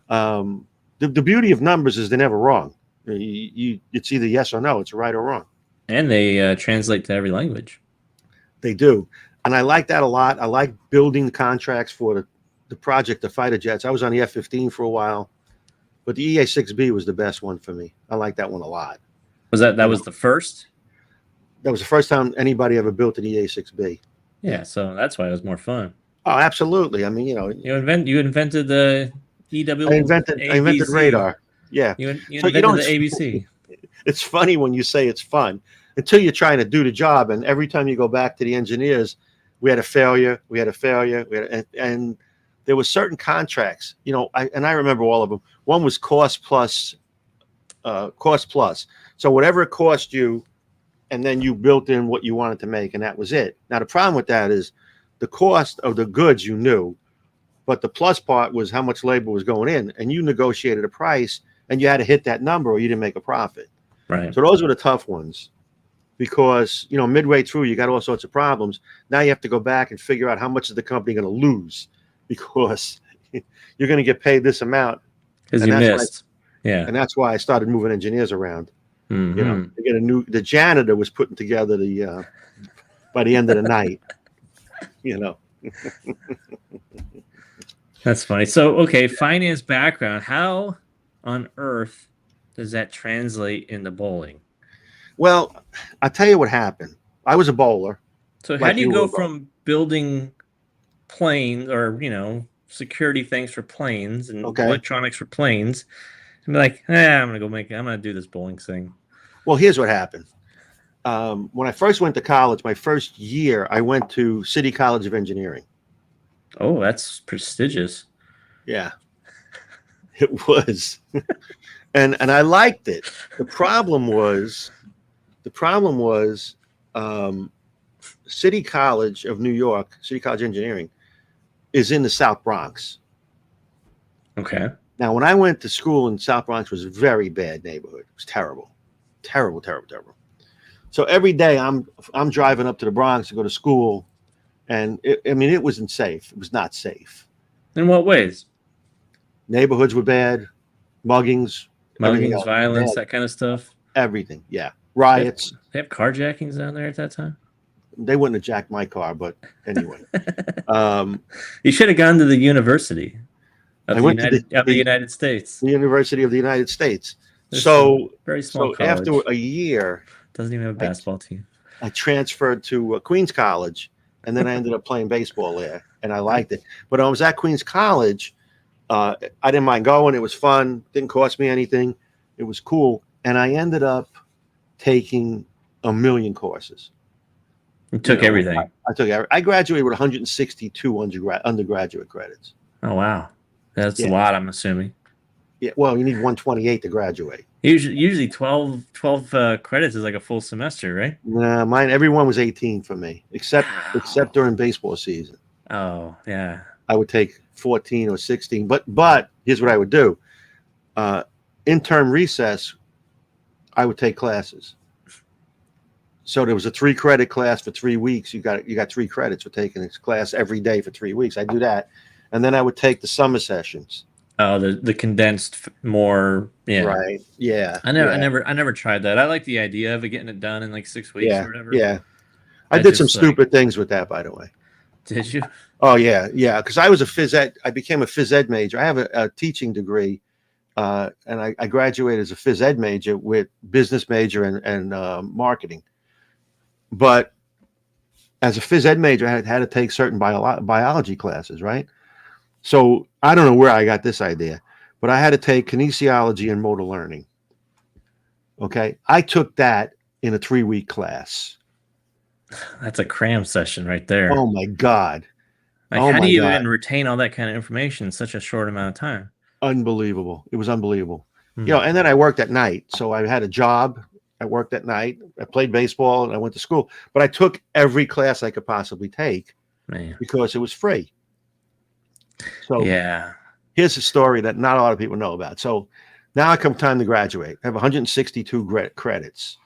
The beauty of numbers is they're never wrong. It's either yes or no. It's right or wrong. and they translate to every language. They do, and I like that a lot. I like building the contracts for the project, the fighter jets. I was on the F-15 for a while, but the EA-6B was the best one for me. I like that one a lot. Was that was the first? That was the first time anybody ever built an EA-6B. Yeah, so that's why it was more fun. Oh, absolutely. I mean, you invented the EW. I invented radar. Yeah. You invented the ABC. It's funny when you say it's fun until you're trying to do the job, and every time you go back to the engineers, we had a failure. And there were certain contracts. I remember all of them. One was cost plus. So whatever it cost you, and then you built in what you wanted to make, and that was it. Now the problem with that is the cost of the goods you knew, but the plus part was how much labor was going in, and you negotiated a price, and you had to hit that number, or you didn't make a profit. Right. So those were the tough ones, because midway through you got all sorts of problems. Now you have to go back and figure out how much is the company going to lose, because you're going to get paid this amount because you missed. Yeah, and that's why I started moving engineers around. Mm-hmm. To get the janitor was putting together by the end of the night. That's funny. So, okay, finance background. How on earth does that translate into bowling? Well, I'll tell you what happened. I was a bowler. So how do you go from building planes or, security things for planes and electronics for planes and be like, I'm going to do this bowling thing? Well, here's what happened. When I first went to college, my first year, I went to City College of Engineering. Oh, that's prestigious. Yeah, it was. and I liked it. The problem was City College of New York, City College of Engineering, is in the South Bronx. Okay. Now, when I went to school in South Bronx, it was a very bad neighborhood. It was terrible. Terrible. So every day I'm driving up to the Bronx to go to school, and it wasn't safe. It was not safe. In what ways? Neighborhoods were bad, muggings, violence, that kind of stuff. Everything, yeah. Riots. They have carjackings down there at that time? They wouldn't have jacked my car, but anyway. You should have gone to the University of the United States. The University of the United States. There's so very small college. After a year, doesn't even have a basketball team. I transferred to Queens College, and then I ended up playing baseball there, and I liked it. But I was at Queens College. I didn't mind going. It was fun. Didn't cost me anything. It was cool. And I ended up taking a million courses. You took everything. I graduated with 162 undergraduate credits. Oh, wow. That's a lot, I'm assuming. Yeah, well, you need 128 to graduate. Usually 12 credits is like a full semester, right? Nah, everyone was 18 for me, except during baseball season. Oh, yeah. I would take 14 or 16. But here's what I would do. In-term recess, I would take classes. So there was a 3-credit class for 3 weeks. You got 3 credits for taking this class every day for 3 weeks. I do that. And then I would take the summer sessions. Oh, the condensed more, yeah. Right. Yeah. I never tried that. I like the idea of getting it done in like 6 weeks or whatever. Yeah. I did some stupid things with that, by the way. Did you? Oh yeah. Because I was a phys ed. I became a phys ed major. I have a teaching degree, and I graduated as a phys ed major with business major and marketing. But as a phys ed major, I had to take certain biology classes, right? So I don't know where I got this idea, but I had to take kinesiology and motor learning. Okay. I took that in a 3-week class. That's a cram session right there. Oh my God. Like, Oh how do my you God. even retain all that kind of information in such a short amount of time? Unbelievable. It was unbelievable. Hmm. And then I worked at night. So I had a job. I worked at night. I played baseball and I went to school. But I took every class I could possibly take because it was free. So yeah, here's a story that not a lot of people know about. So now I come time to graduate. I have 162 credits.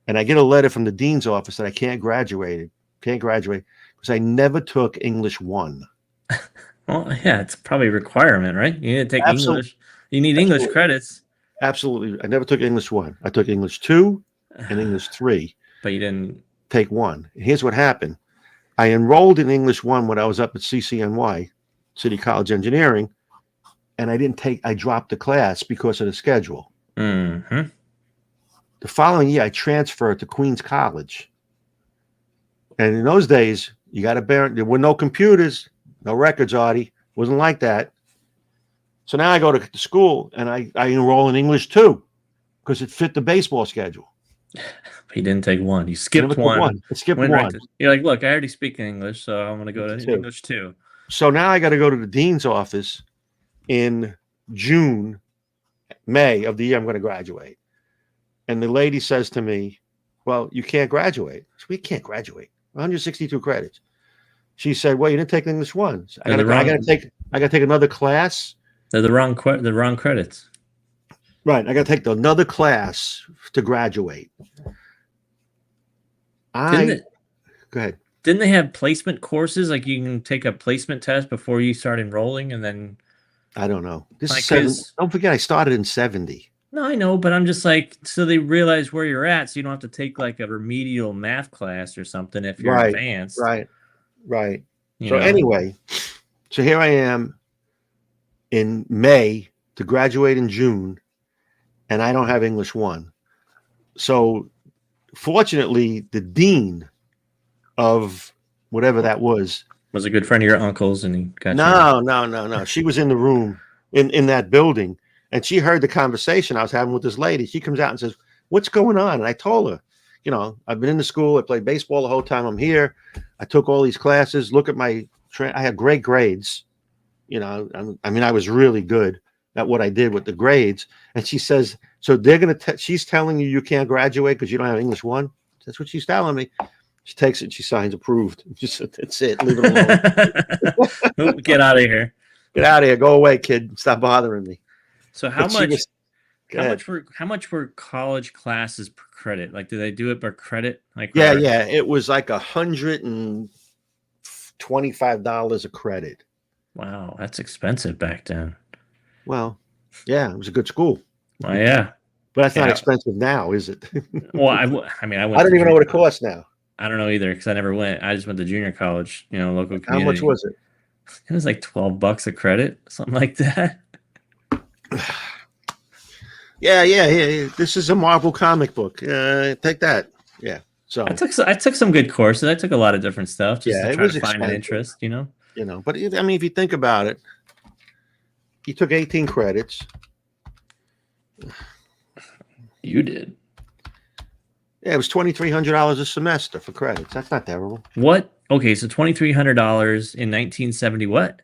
And I get a letter from the dean's office that I can't graduate because I never took English 1. well, yeah, it's probably a requirement, right? You need to take English. You need English credits. Absolutely. I never took English 1. I took English 2 and English 3. But you didn't take 1. And here's what happened. I enrolled in English 1 when I was up at CCNY, City College Engineering, and I dropped the class because of the schedule. Mm-hmm. The following year, I transferred to Queens College. And in those days, you got to there were no computers, no records, Artie. Wasn't like that. So now I go to school and I enroll in English 2 because it fit the baseball schedule. He didn't take 1. You skipped 1. I skipped Went 1. Right you're like, look, I already speak English, so I'm going to go to English 2. So now I got to go to the dean's office in May of the year I'm going to graduate. And the lady says to me, well, you can't graduate. So we can't graduate. 162 credits. She said, well, you didn't take English 1. So I got to take another class. They're the wrong credits. Right. I got to take another class to graduate. Go ahead. Didn't they have placement courses? Like you can take a placement test before you start enrolling, and then I don't know. Don't forget, I started in 70. No, I know, but I'm just like, so they realize where you're at, so you don't have to take like a remedial math class or something if you're advanced. Right. Anyway, so here I am in May to graduate in June, and I don't have English 1. So fortunately, the dean of whatever that was a good friend of your uncle's, and he got No. She was in the room in that building, and she heard the conversation I was having with this lady. She comes out and says, "What's going on?" And I told her, I've been in the school. I played baseball the whole time I'm here. I took all these classes. Look at I had great grades. I was really good at what I did with the grades. And she says, so they're going to, she's telling you can't graduate because you don't have English 1. That's what she's telling me. She takes it. She signs approved. That's it. Leave it alone. Get out of here. Get out of here. Go away, kid. Stop bothering me. So how much were college classes per credit? Like, do they do it per credit? Like, yeah. It was like $125 a credit. Wow, that's expensive back then. Well, yeah, it was a good school. Well, yeah, but that's not expensive now, is it? Well, I went. I don't even know what it costs now. I don't know either because I never went. I just went to junior college, local community. How much was it? It was like $12 a credit, something like that. Yeah. This is a Marvel comic book. Take that. Yeah. So I took some good courses. I took a lot of different stuff just to try to find an interest. But if you think about it, you took 18 credits. You did. Yeah, it was $2,300 a semester for credits. That's not terrible. What? Okay, so $2,300 in 1970. What?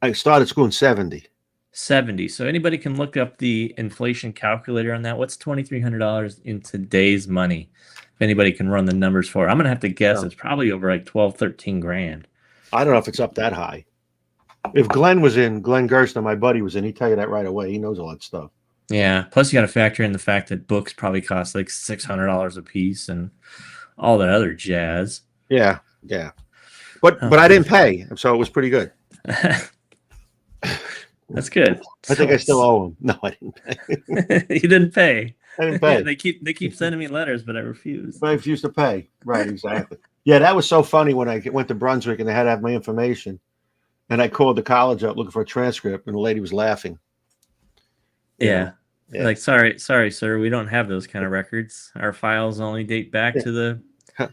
I started school in 70. 70. So anybody can look up the inflation calculator on that. What's $2,300 in today's money? If anybody can run the numbers for it. I'm gonna have to guess it's probably over like 12, 13 grand. I don't know if it's up that high. If Glenn Gerstner, my buddy, was in, he'd tell you that right away. He knows all that stuff. Yeah. Plus, you got to factor in the fact that books probably cost like $600 a piece and all that other jazz. Yeah. But I didn't pay, so it was pretty good. That's good. I think I still owe him. No, I didn't pay. You didn't pay. I didn't pay. They keep sending me letters, but I refuse. I refuse to pay. Right, exactly. Yeah, that was so funny when I went to Brunswick and they had to have my information. And I called the college up looking for a transcript, and the lady was laughing. Yeah. Yeah. Like, sorry, sir, we don't have those kind of records. Our files only date back to the.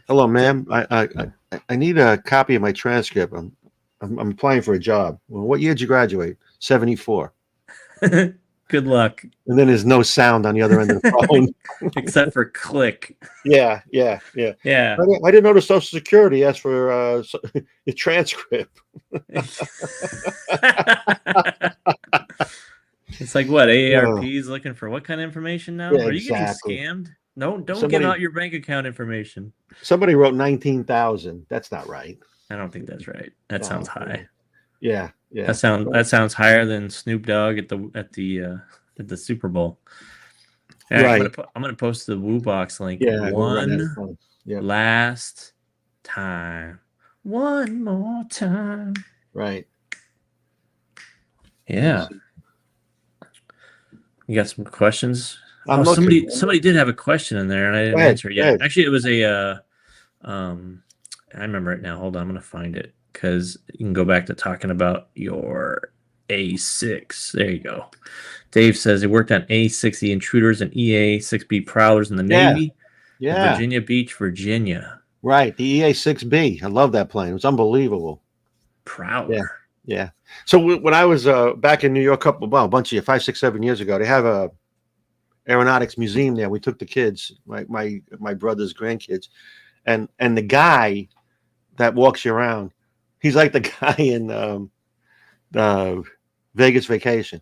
Hello, ma'am. I need a copy of my transcript. I'm applying for a job. Well, what year did you graduate? 74. Good luck. And then there's no sound on the other end of the phone. Except for click. Yeah. Yeah. I didn't know the Social Security asked for the transcript. It's like what AARP is looking for. What kind of information now? Yeah, Are you getting exactly. scammed? No, don't give out your bank account information. Somebody wrote 19,000. That's not right. I don't think that's right. That sounds high. Yeah. That sounds higher than Snoop Dogg at the Super Bowl. Right. I'm gonna post the Woo Box link. Yeah. One last time. One more time. Right. Yeah. You got some questions? Somebody did have a question in there and I didn't answer it yet. Actually, it was a I remember it now. Hold on, I'm gonna find it because you can go back to talking about your A6. There you go. Dave says he worked on A60 intruders and EA6B prowlers in the Navy. Yeah. Virginia Beach, Virginia. Right. The EA6B. I love that plane. It was unbelievable. Prowler. Yeah. So when I was back in New York, a bunch of 5, 6, 7 years ago, they have a aeronautics museum there. We took the kids, my brother's grandkids, and the guy that walks you around, he's like the guy in Vegas Vacation.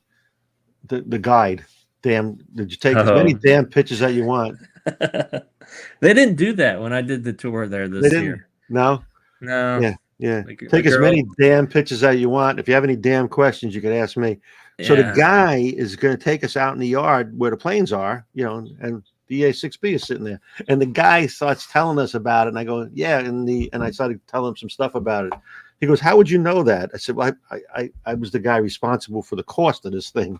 The guide. Damn, did you take as many damn pictures that you want? They didn't do that when I did the tour there this year. No. Yeah. Take as many damn pictures that you want. If you have any damn questions, you can ask me. Yeah. So the guy is going to take us out in the yard where the planes are, and the A6B is sitting there. And the guy starts telling us about it. And I go, yeah. And I started telling him some stuff about it. He goes, how would you know that? I said, well, I was the guy responsible for the cost of this thing.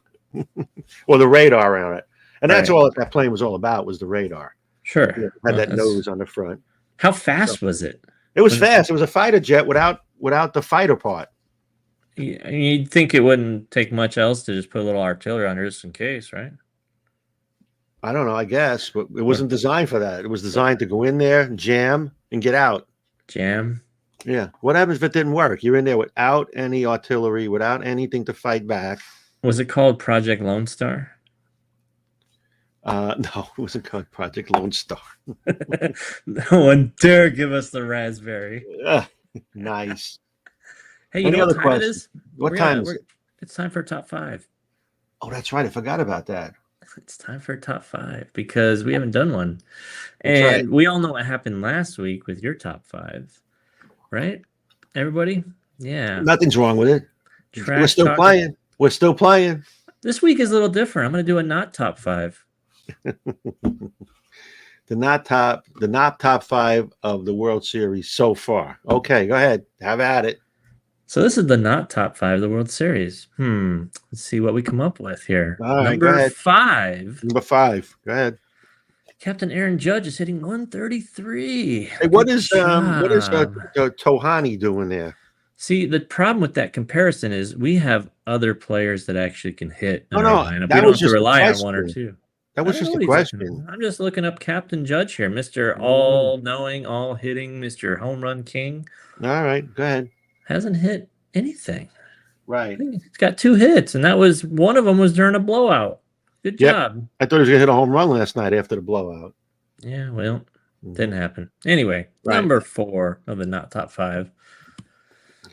Or the radar on it. And that's all that plane was all about, was the radar. Sure. It had that nose on the front. How fast was it? It was fast. It was a fighter jet without the fighter part. You'd think it wouldn't take much else to just put a little artillery on there just in case, right? I don't know, I guess, but it wasn't designed for that. It was designed to go in there, jam, and get out. Jam? Yeah. What happens if it didn't work? You're in there without any artillery, without anything to fight back. Was it called Project Lone Star? No, it wasn't called Project Lone Star. No one dare give us the raspberry. Nice. Hey, you know what time it is? What time is it? It's time for top 5. Oh, that's right. I forgot about that. It's time for top 5 because we haven't done one. And we all know what happened last week with your top 5, right? Everybody? Yeah. Nothing's wrong with it. We're still playing. We're still playing. This week is a little different. I'm going to do a not top 5. The not top 5 of the World Series so far. Okay, go ahead. Have at it. So this is the not top 5 of the World Series. Let's see what we come up with here. All right, Number 5. Number 5. Go ahead. Captain Aaron Judge is hitting 133. Hey, what is Tohani doing there? See, the problem with that comparison is we have other players that actually can hit. No, that we don't have to rely on one or two. That was just a question. I'm just looking up Captain Judge here, Mr. All-Knowing, All-Hitting, Mr. Home Run King. All right, go ahead. Hasn't hit anything. Right. He's got 2 hits, and that was one of them was during a blowout. Good job. I thought he was going to hit a home run last night after the blowout. Yeah, well, didn't happen. Anyway, number 4 of the not top 5.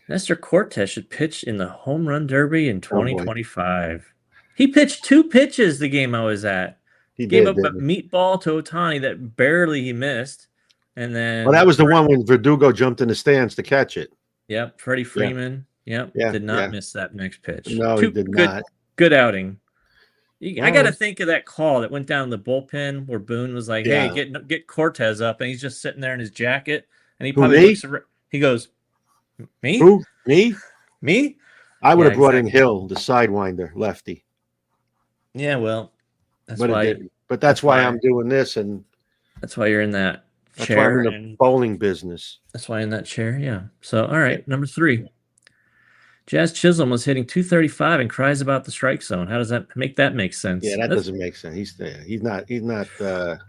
Nestor Cortez should pitch in the Home Run Derby in 2025. He pitched 2 pitches the game I was at. He gave up a meatball to Ohtani that barely he missed. And then that was the one when Verdugo jumped in the stands to catch it. Yep, Freddie Freeman. Did not miss that next pitch. No, he did not. Good outing. I got to think of that call that went down the bullpen where Boone was like, "Hey, get Cortez up," and he's just sitting there in his jacket, and he probably looks around. He goes, "Me? Who? Me? Me?" I would have brought in Hill, the sidewinder, lefty. Yeah, well, that's why I'm doing this, and that's why you're in that chair. That's why I'm in the bowling business. That's why in that chair, yeah. So, all right, number 3. Jazz Chisholm was hitting 235 and cries about the strike zone. How does that make Yeah, sense? that doesn't make sense. He's not.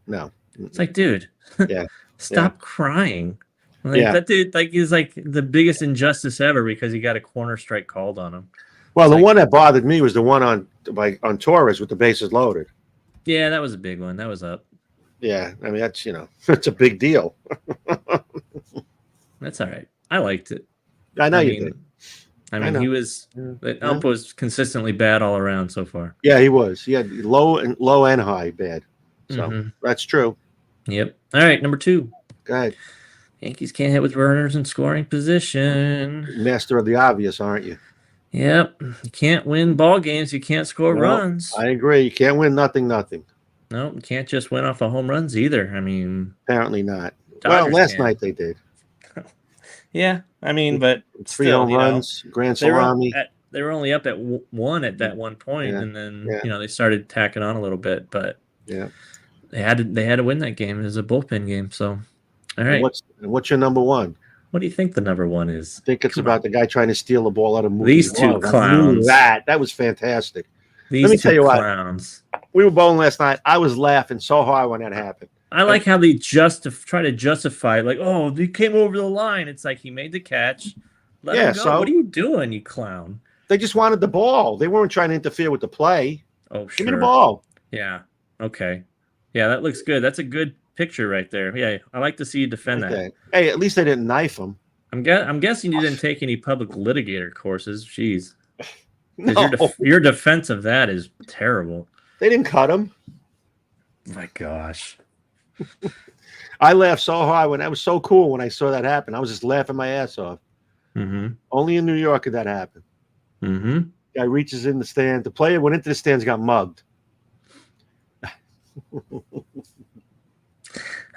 No. It's like, dude, Yeah, yeah, stop crying. Like yeah. that dude, like he's like the biggest injustice ever because he got a corner strike called on him. Well, It's the like, one that bothered me was the one on Torres with the bases loaded. yeah, that was a big one. That was up. Yeah, I mean that's that's a big deal. That's all right. I liked it. I know I you mean, did. I mean, know. he was the ump was consistently bad all around so far. Yeah, he was. He had low and high bad. So that's true. Yep. All right, number 2. Go ahead. Yankees can't hit with runners in scoring position. Master of the obvious, aren't you? Yep. You can't win ball games. You can't score runs. I agree. You can't win nothing. No, you can't just win off of home runs either. I mean, apparently not. Dodgers last can. night they did. Yeah, I mean, but 3 home runs, grand salami. They were only up at 1 at that one point, and then they started tacking on a little bit. But yeah, they had to win that game. It was a bullpen game. So, all right. What's your number 1? What do you think the number 1 is? I think it's about the guy trying to steal the ball out of Mookie. These two clowns. That was fantastic. Let me tell you clowns. What. We were bowling last night. I was laughing so hard when that happened. I like how they try to justify it, like, oh, he came over the line. It's like he made the catch. Let him go. So what are you doing, you clown? They just wanted the ball. They weren't trying to interfere with the play. Oh, sure. Give me the ball. Yeah. Okay. Yeah, that looks good. That's a good picture right there. Yeah, I like to see you defend that. Hey, at least they didn't knife him. I'm guessing you didn't take any public litigator courses. Jeez. No. Your defense of that is terrible. They didn't cut him. My gosh. I laughed so hard when that was so cool when I saw that happen. I was just laughing my ass off. Only in New York could that happen. Guy reaches in the stand. The player went into the stands, got mugged.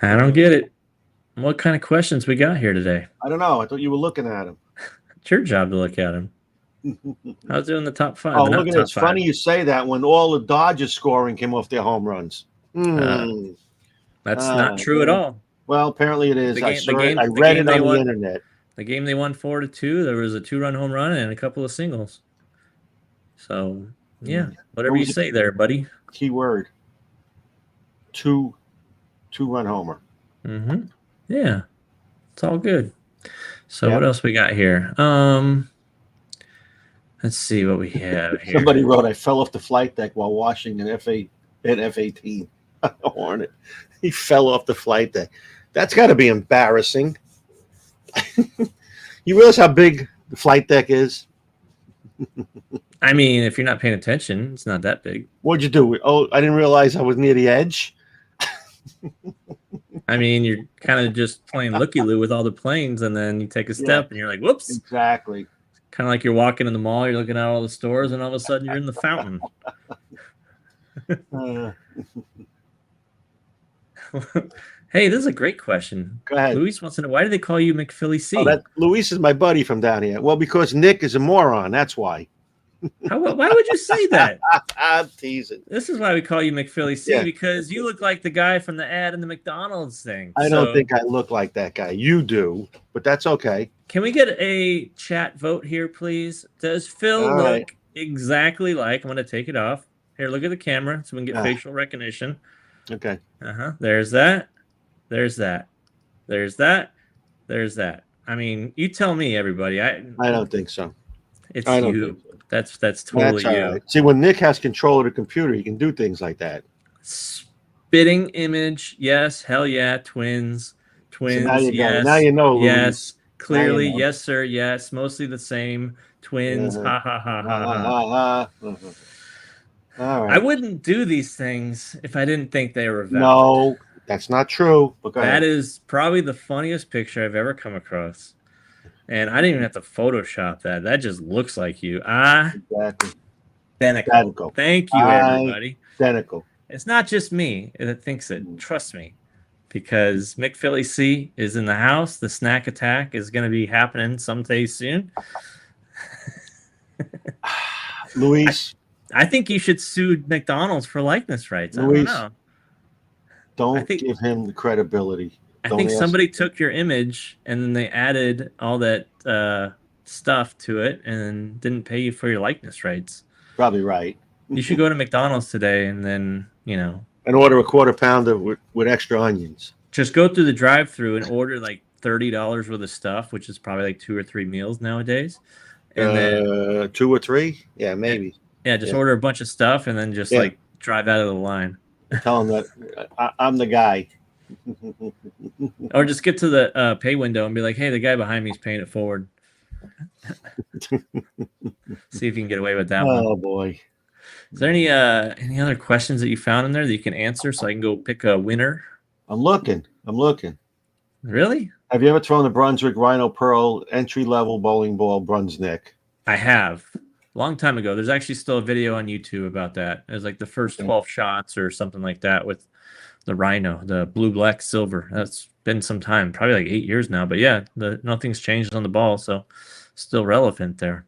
I don't get it. What kind of questions we got here today? I don't know. I thought you were looking at him. It's your job to look at him. I was doing the top 5. Oh, look at it. It's funny you say that when all the Dodgers scoring came off their home runs. That's not true at all. Well, apparently it is. I read it on the internet. The game they won 4-2, there was a 2-run home run and a couple of singles. So, yeah, whatever you say there, buddy. Key word. Two-run homer. Yeah, it's all good. So what else we got here? Let's see what we have here. Somebody wrote, I fell off the flight deck while washing an F-18 Hornet. He fell off the flight deck. That's got to be embarrassing. You realize how big the flight deck is? I mean, if you're not paying attention, it's not that big. What'd you do? Oh, I didn't realize I was near the edge. I mean, you're kind of just playing looky-loo with all the planes, and then you take a step, and you're like, whoops. Exactly. Kind of like you're walking in the mall, you're looking at all the stores, and all of a sudden you're in the fountain. Hey, this is a great question. Go ahead. Luis wants to know, why do they call you McPhilly C? Luis is my buddy from down here. Well, because Nick is a moron. That's why. Why would you say that? I'm teasing. This is why we call you McPhilly C, because you look like the guy from the ad in the McDonald's thing. I don't think I look like that guy. You do, but that's okay. Can we get a chat vote here, please? Does Phil look exactly like? I'm going to take it off. Here, look at the camera so we can get facial recognition. Okay. There's that. There's that. There's that. There's that. I mean, you tell me, everybody. I don't think so. It's you. That's totally you. Right. See, when Nick has control of the computer, he can do things like that. Spitting image, yes. Hell yeah. Twins. So now you know. Louis. Yes. Clearly, yes, sir. Yes. Mostly the same. Twins. Ha ha ha ha ha. All right. I wouldn't do these things if I didn't think they were valid. No, that's not true. That is probably the funniest picture I've ever come across. And I didn't even have to Photoshop that. That just looks like you. Exactly. Identical. Thank you, everybody. Identical. It's not just me that thinks it. Trust me. Because McPhilly C is in the house. The snack attack is going to be happening someday soon. Luis. I think you should sue McDonald's for likeness rights. Luis, I don't know. Give him the credibility. I think somebody took your image and then they added all that stuff to it and didn't pay you for your likeness rights. Probably right. You should go to McDonald's today and then, And order a quarter pounder with extra onions. just go through the drive-through and order like $30 worth of stuff, which is probably like 2 or 3 meals nowadays. And then 2 or 3? Yeah, maybe. yeah, just order a bunch of stuff and then just like drive out of the line. Tell them that I'm the guy. Or just get to the pay window and be like, hey, the guy behind me is paying it forward. See if you can get away with that one. Oh boy. Is there any other questions that you found in there that you can answer so I can go pick a winner? I'm looking. Really? Have you ever thrown the Brunswick Rhino Pearl entry-level bowling ball, Brunsnick? I have. Long time ago. There's actually still a video on YouTube about that. It was like the first 12 shots or something like that with the Rhino, the blue, black, silver. That's been some time, probably like 8 years now. But yeah, nothing's changed on the ball, so still relevant there.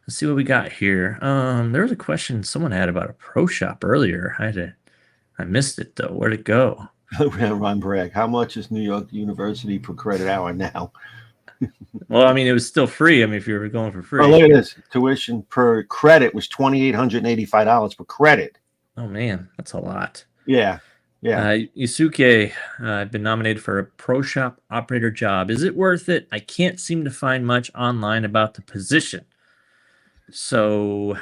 Let's see what we got here. There was a question someone had about a pro shop earlier. I missed it though. Where'd it go? Ron Bragg. How much is New York University per credit hour now? Well, I mean, it was still free. I mean, if you were going for free. Oh, look at this. Tuition per credit was $2,885 per credit. Oh man, that's a lot. Yeah. Yusuke, I've been nominated for a pro shop operator job. Is it worth it? I can't seem to find much online about the position. So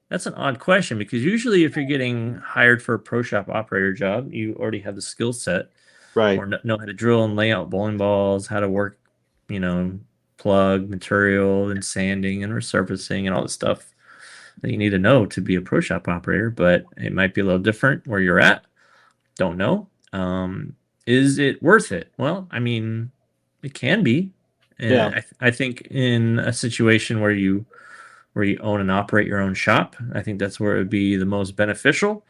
that's an odd question because usually if you're getting hired for a pro shop operator job, you already have the skill set, right? Or know how to drill and lay out bowling balls, how to work, plug material and sanding and resurfacing and all the stuff that you need to know to be a pro shop operator. But it might be a little different where you're at. Don't know. Is it worth it? Well, I mean, it can be. And I think in a situation where you own and operate your own shop, I think that's where it would be the most beneficial,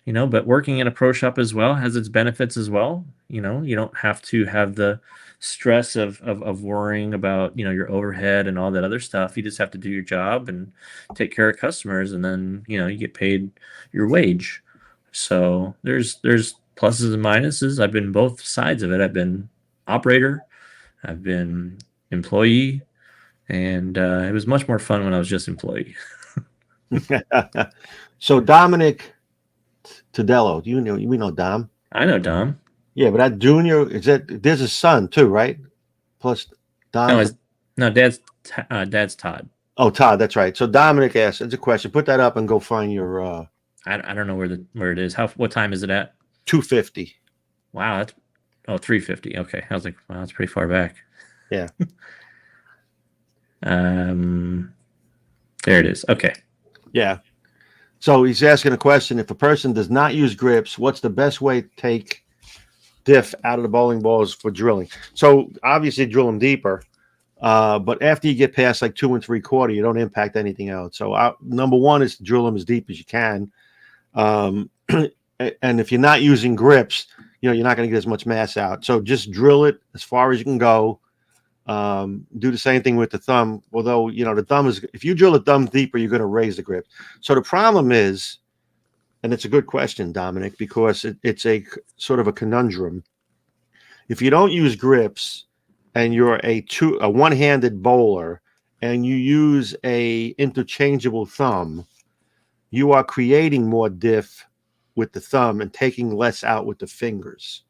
but working in a pro shop as well has its benefits as well. You don't have to have the stress of worrying about, your overhead and all that other stuff. You just have to do your job and take care of customers. And then, you get paid your wage. So there's pluses and minuses. I've been both sides of it. I've been operator, I've been employee, and it was much more fun when I was just employee. So Dominic Tadello, we know Dom? I know Dom. Yeah, but that junior, there's a son too, right? Plus Dom. No, dad's Todd. Oh, Todd, that's right. So Dominic asked, it's a question. Put that up and go find your I don't know where it is. What time is it at? 2:50. Wow, 3:50. Okay. I was like, wow, that's pretty far back. Yeah. There it is. Okay. Yeah. So he's asking a question. If a person does not use grips, what's the best way to take diff out of the bowling balls for drilling? So obviously drill them deeper. But after you get past like 2 3/4, you don't impact anything else. So number one is to drill them as deep as you can. And if you're not using grips, you're not going to get as much mass out. So just drill it as far as you can go. Do the same thing with the thumb. Although, the thumb is, if you drill the thumb deeper, you're going to raise the grip. So the problem is, and it's a good question, Dominic, because it's a sort of a conundrum. If you don't use grips and you're a one-handed bowler and you use a interchangeable thumb, you are creating more diff with the thumb and taking less out with the fingers.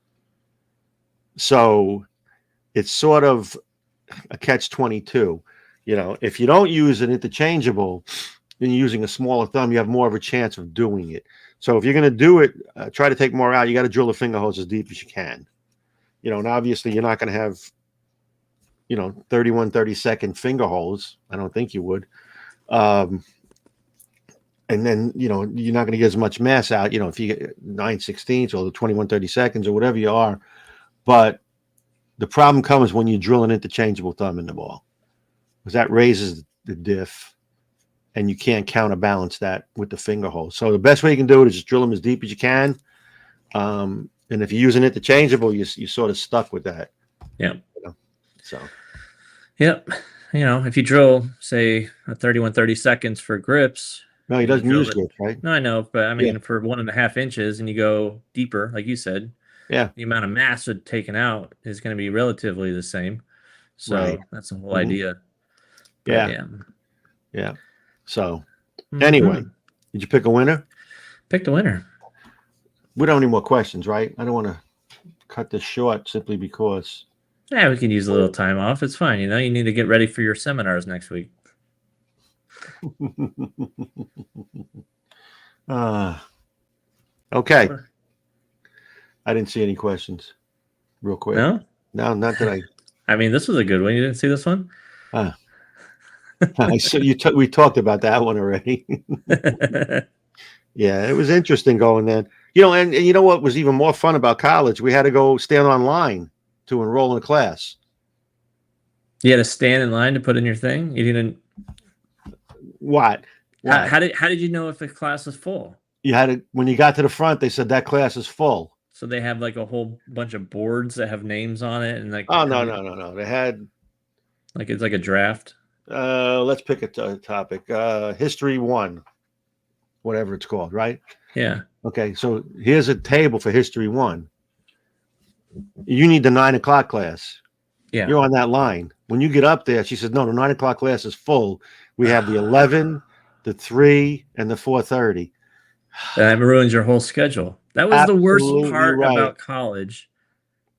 So it's sort of a catch-22. If you don't use an interchangeable and you're using a smaller thumb, you have more of a chance of doing it. So if you're going to do it, try to take more out. You got to drill the finger holes as deep as you can. And obviously you're not going to have 31 30-second finger holes. I don't think you would. And then, you're not going to get as much mass out, if you get 9/16 or the 21 30 or whatever you are. But the problem comes when you drill an interchangeable thumb in the ball, because that raises the diff and you can't counterbalance that with the finger hole. So the best way you can do it is just drill them as deep as you can. And if you use an interchangeable, you're sort of stuck with that. Yeah. So. Yep. If you drill, say, 31 30 for grips. No, he doesn't use grips, right? No, I know. But I mean, for 1.5 inches and you go deeper, like you said, the amount of mass taken out is going to be relatively the same. So that's the whole idea. Yeah. yeah. Yeah. So anyway, did you pick a winner? Picked a winner. We don't have any more questions, right? I don't want to cut this short simply because. Yeah, we can use a little time off. It's fine. You need to get ready for your seminars next week. Okay. I didn't see any questions. Real quick. No, not that I. I mean, this was a good one. You didn't see this one? I saw we talked about that one already. Yeah, it was interesting going then. And you know what was even more fun about college? We had to go stand online to enroll in a class. You had to stand in line to put in your thing? You didn't. What? How did you know if the class was full? You had to, when you got to the front, they said that class is full. So they have like a whole bunch of boards that have names on it and like. Oh no. They had like it's like a draft. Let's pick a topic. History 1, whatever it's called, right? Yeah. Okay, so here's a table for History 1. You need the 9 o'clock class. Yeah. You're on that line. When you get up there, she says, no, the 9 o'clock class is full. We have the 11, the 3, and the 4:30. That ruins your whole schedule. That was Absolutely the worst part right. about college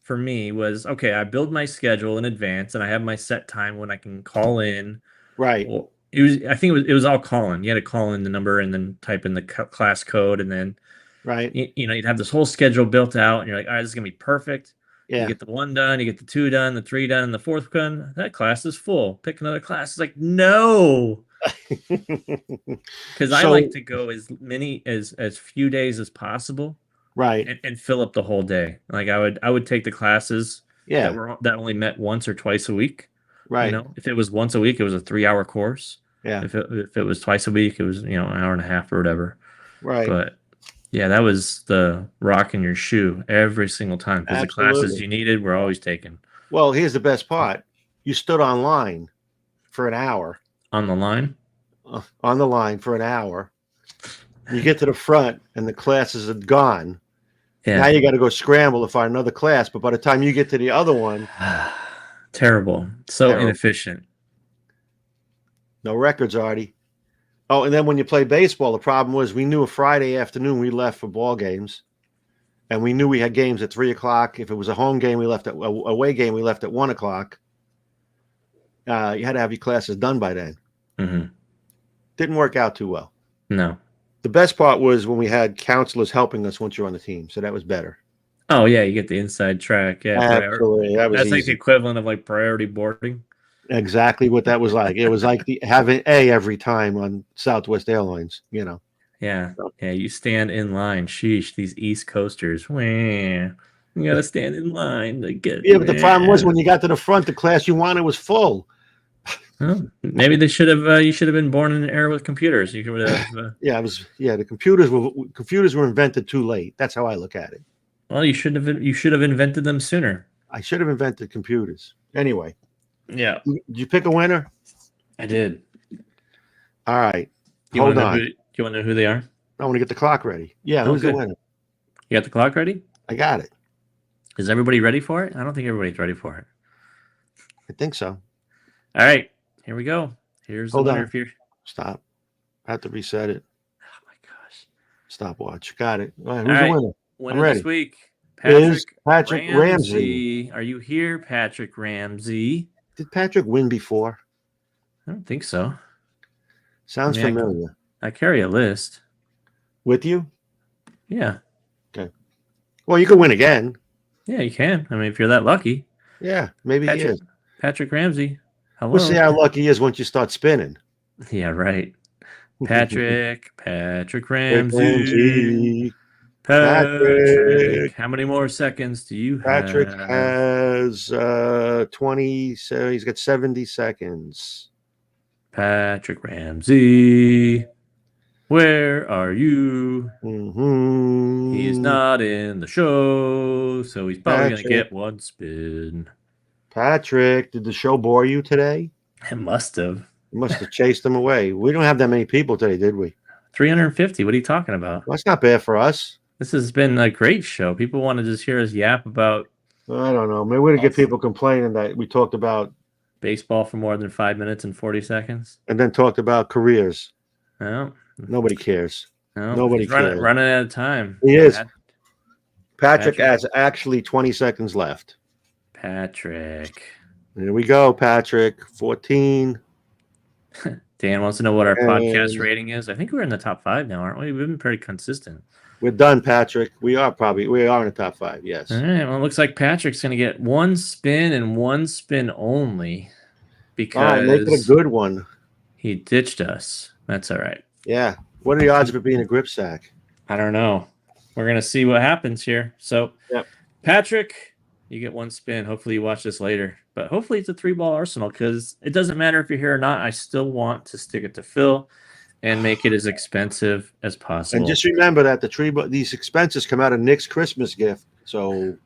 for me was, okay, I build my schedule in advance and I have my set time when I can call in. Right. Well, I think it was all calling. You had to call in the number and then type in the class code, and then right. You'd have this whole schedule built out, and you're like, all right, this is gonna be perfect. Yeah. You get the 1 done, you get the 2 done, the 3 done, and the 4th done. That class is full. Pick another class. It's like, no. Because I like to go as few days as possible, right, and fill up the whole day. Like I would take the classes that only met once or twice a week. Right. If it was once a week, it was a 3-hour course. Yeah. If it was twice a week, it was an hour and a half or whatever. Right. But yeah, that was the rock in your shoe every single time because the classes you needed were always taken. Well, here's the best part: you stood online for an hour. On the line? On the line for an hour. You get to the front and the classes are gone. Yeah. Now you got to go scramble to find another class. But by the time you get to the other one, terrible. So inefficient. No records, Artie. Oh, and then when you play baseball, the problem was we knew a Friday afternoon we left for ball games. And we knew we had games at 3 o'clock. If it was a home game, we left at away game, we left at 1 o'clock. You had to have your classes done by then. Mm-hmm. Didn't work out too well. No. The best part was when we had counselors helping us once you're on the team. So that was better. Oh, yeah. You get the inside track. Yeah. Absolutely. That's easy. Like the equivalent of like priority boarding. Exactly what that was like. It was like having A every time on Southwest Airlines, Yeah. Yeah. You stand in line. Sheesh. These East Coasters. Wah. You got to stand in line to get. Yeah, but the problem was when you got to the front, the class you wanted was full. Well, maybe they should have. You should have been born in an era with computers. You could have. The computers were invented too late. That's how I look at it. Well, you should have invented them sooner. I should have invented computers. Anyway. Yeah. Did you pick a winner? I did. All right. Hold on. Do you want to know who they are? I want to get the clock ready. Yeah. Who's the winner? You got the clock ready? I got it. Is everybody ready for it? I don't think everybody's ready for it. I think so. All right. Here we go. Here's the winner. Stop. I have to reset it. Oh my gosh. Stopwatch. Got it. All right. Who's the winner? Winner this week. Patrick Ramsey. Are you here, Patrick Ramsey? Did Patrick win before? I don't think so. Sounds familiar. I carry a list. With you? Yeah. Okay. Well, you can win again. Yeah, you can. I mean, if you're that lucky. Yeah, maybe he is. Patrick Ramsey. Hello. We'll see how lucky he is once you start spinning. Yeah, right. Patrick Ramsey. Patrick. How many more seconds do you have? Patrick has 20, so he's got 70 seconds. Patrick Ramsey. Where are you? Mm-hmm. He's not in the show, so he's probably going to get one spin. Patrick, did the show bore you today? It must have. You must have chased them away. We don't have that many people today, did we? 350. What are you talking about? Well, that's not bad for us. This has been a great show. People want to just hear us yap about. I don't know. Maybe we're going to get people complaining that we talked about baseball for more than 5 minutes and 40 seconds. And then talked about careers. No, Nobody cares. no, Nobody he's running cares. out of time. He is. Patrick has actually 20 seconds left. Patrick. Here we go, Patrick. 14. Dan wants to know what our And podcast rating is. I think we're in the top 5 now, aren't we? We've been pretty consistent. we're done, Patrick. We are in the top 5, yes. All right. Well, it looks like Patrick's going to get one spin and one spin only All right, make it a because good one. he ditched us. That's all right. Yeah. What are the odds of it being a grip sack? I don't know. We're going to see what happens here. So, Yep. Patrick, you get one spin. Hopefully you watch this later. But hopefully it's a 3-ball arsenal because it doesn't matter if you're here or not. I still want to stick it to Phil and make it as expensive as possible. And just remember that these expenses come out of Nick's Christmas gift. So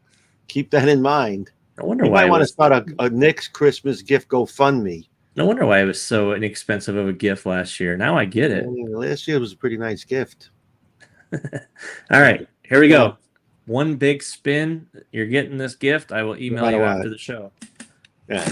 keep that in mind. I wonder You why might want to start a Nick's Christmas gift GoFundMe. No wonder why it was so inexpensive of a gift last year. Now I get it. Last year was a pretty nice gift. All right, here we go. One big spin. You're getting this gift. I will email you after the show. Yeah,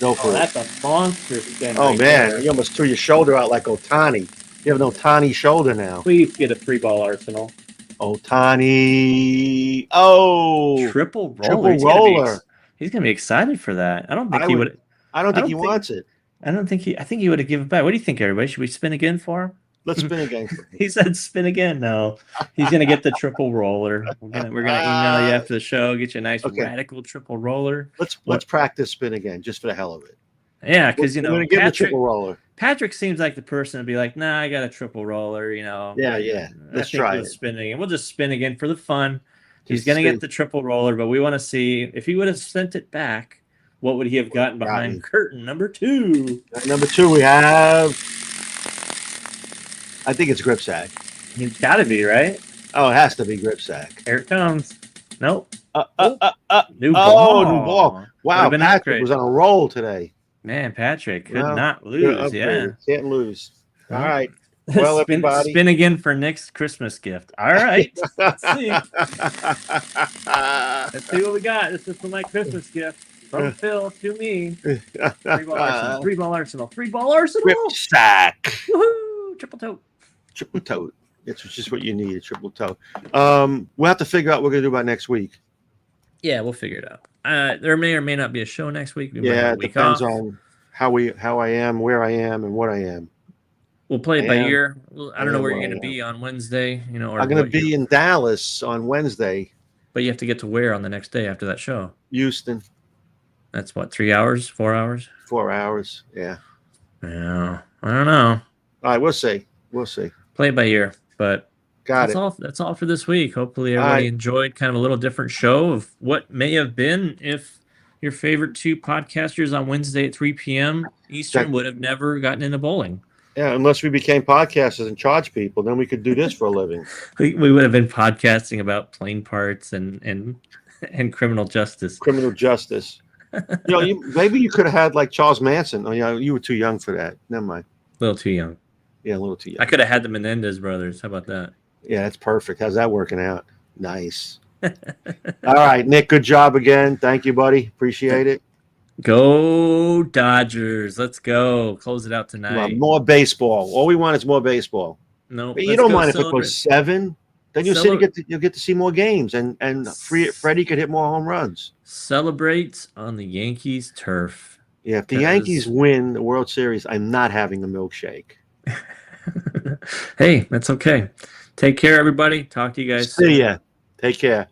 go for it. That's a monster spin. Oh, right man. there. You almost threw your shoulder out like Otani. You have an Otani shoulder now. Please get a 3-ball arsenal. Otani. Oh. Triple roller. He's going to be excited for that. I don't think he would. I don't think he wants it. I think he would have given it back. What do you think, everybody? Should we spin again for him? Let's spin again. He said spin again. No, he's gonna get the triple roller. We're gonna email you after the show. Get you a nice radical triple roller. Let's practice spin again, just for the hell of it. Yeah, because we're gonna give him a triple roller. Patrick seems like the person to be like, nah, I got a triple roller. Yeah. Let's try it. Spin again. We'll just spin again for the fun. He's gonna get the triple roller, but we want to see if he would have sent it back. What would he have gotten behind curtain number 2? Number 2, we have. I think it's grip sack. It's got to be, right? Oh, it has to be grip sack. Here it comes. Nope. New ball. Wow, Patrick was on a roll today. Man, Patrick could not lose. Yeah. Can't lose. All right. Well, everybody. Spin again for Nick's Christmas gift. All right. Let's see. Let's see what we got. This is for my Christmas gift. From Phil to me. 3-ball arsenal. 3-ball arsenal. 3-ball arsenal. Grip sack. Woohoo. Triple tote. Triple tote. It's just what you need, a triple tote. We'll have to figure out what we're going to do about next week. Yeah, we'll figure it out. There may or may not be a show next week. It depends on how I am, where I am, and what I am. We'll play it by ear. I don't know where you're going to be on Wednesday. Or I'm going to be in Dallas on Wednesday. But you have to get to where on the next day after that show? Houston. That's what, 3 hours, 4 hours? 4 hours, yeah. Yeah, I don't know. All right, we'll see. Play it by ear, but that's all for this week. Hopefully everybody enjoyed kind of a little different show of what may have been if your favorite 2 podcasters on Wednesday at 3 p.m. Eastern would have never gotten into bowling. Yeah, unless we became podcasters and charge people, then we could do this for a living. We would have been podcasting about plane parts and criminal justice. Criminal justice. Maybe you could have had like Charles Manson. Oh, yeah, you were too young for that. Never mind. A little too young. Yeah, a little too young. I could have had the Menendez brothers. How about that? Yeah, that's perfect. How's that working out? Nice. All right, Nick, good job again. Thank you, buddy. Appreciate it. Go Dodgers. Let's go. Close it out tonight. More baseball. All we want is more baseball. No, you don't mind if it goes 7? Then you'll get to see more games, and Freddie could hit more home runs. Celebrate on the Yankees turf. Yeah, if the Yankees win the World Series, I'm not having a milkshake. Hey, that's okay. Take care, everybody. Talk to you guys soon. See ya. Take care.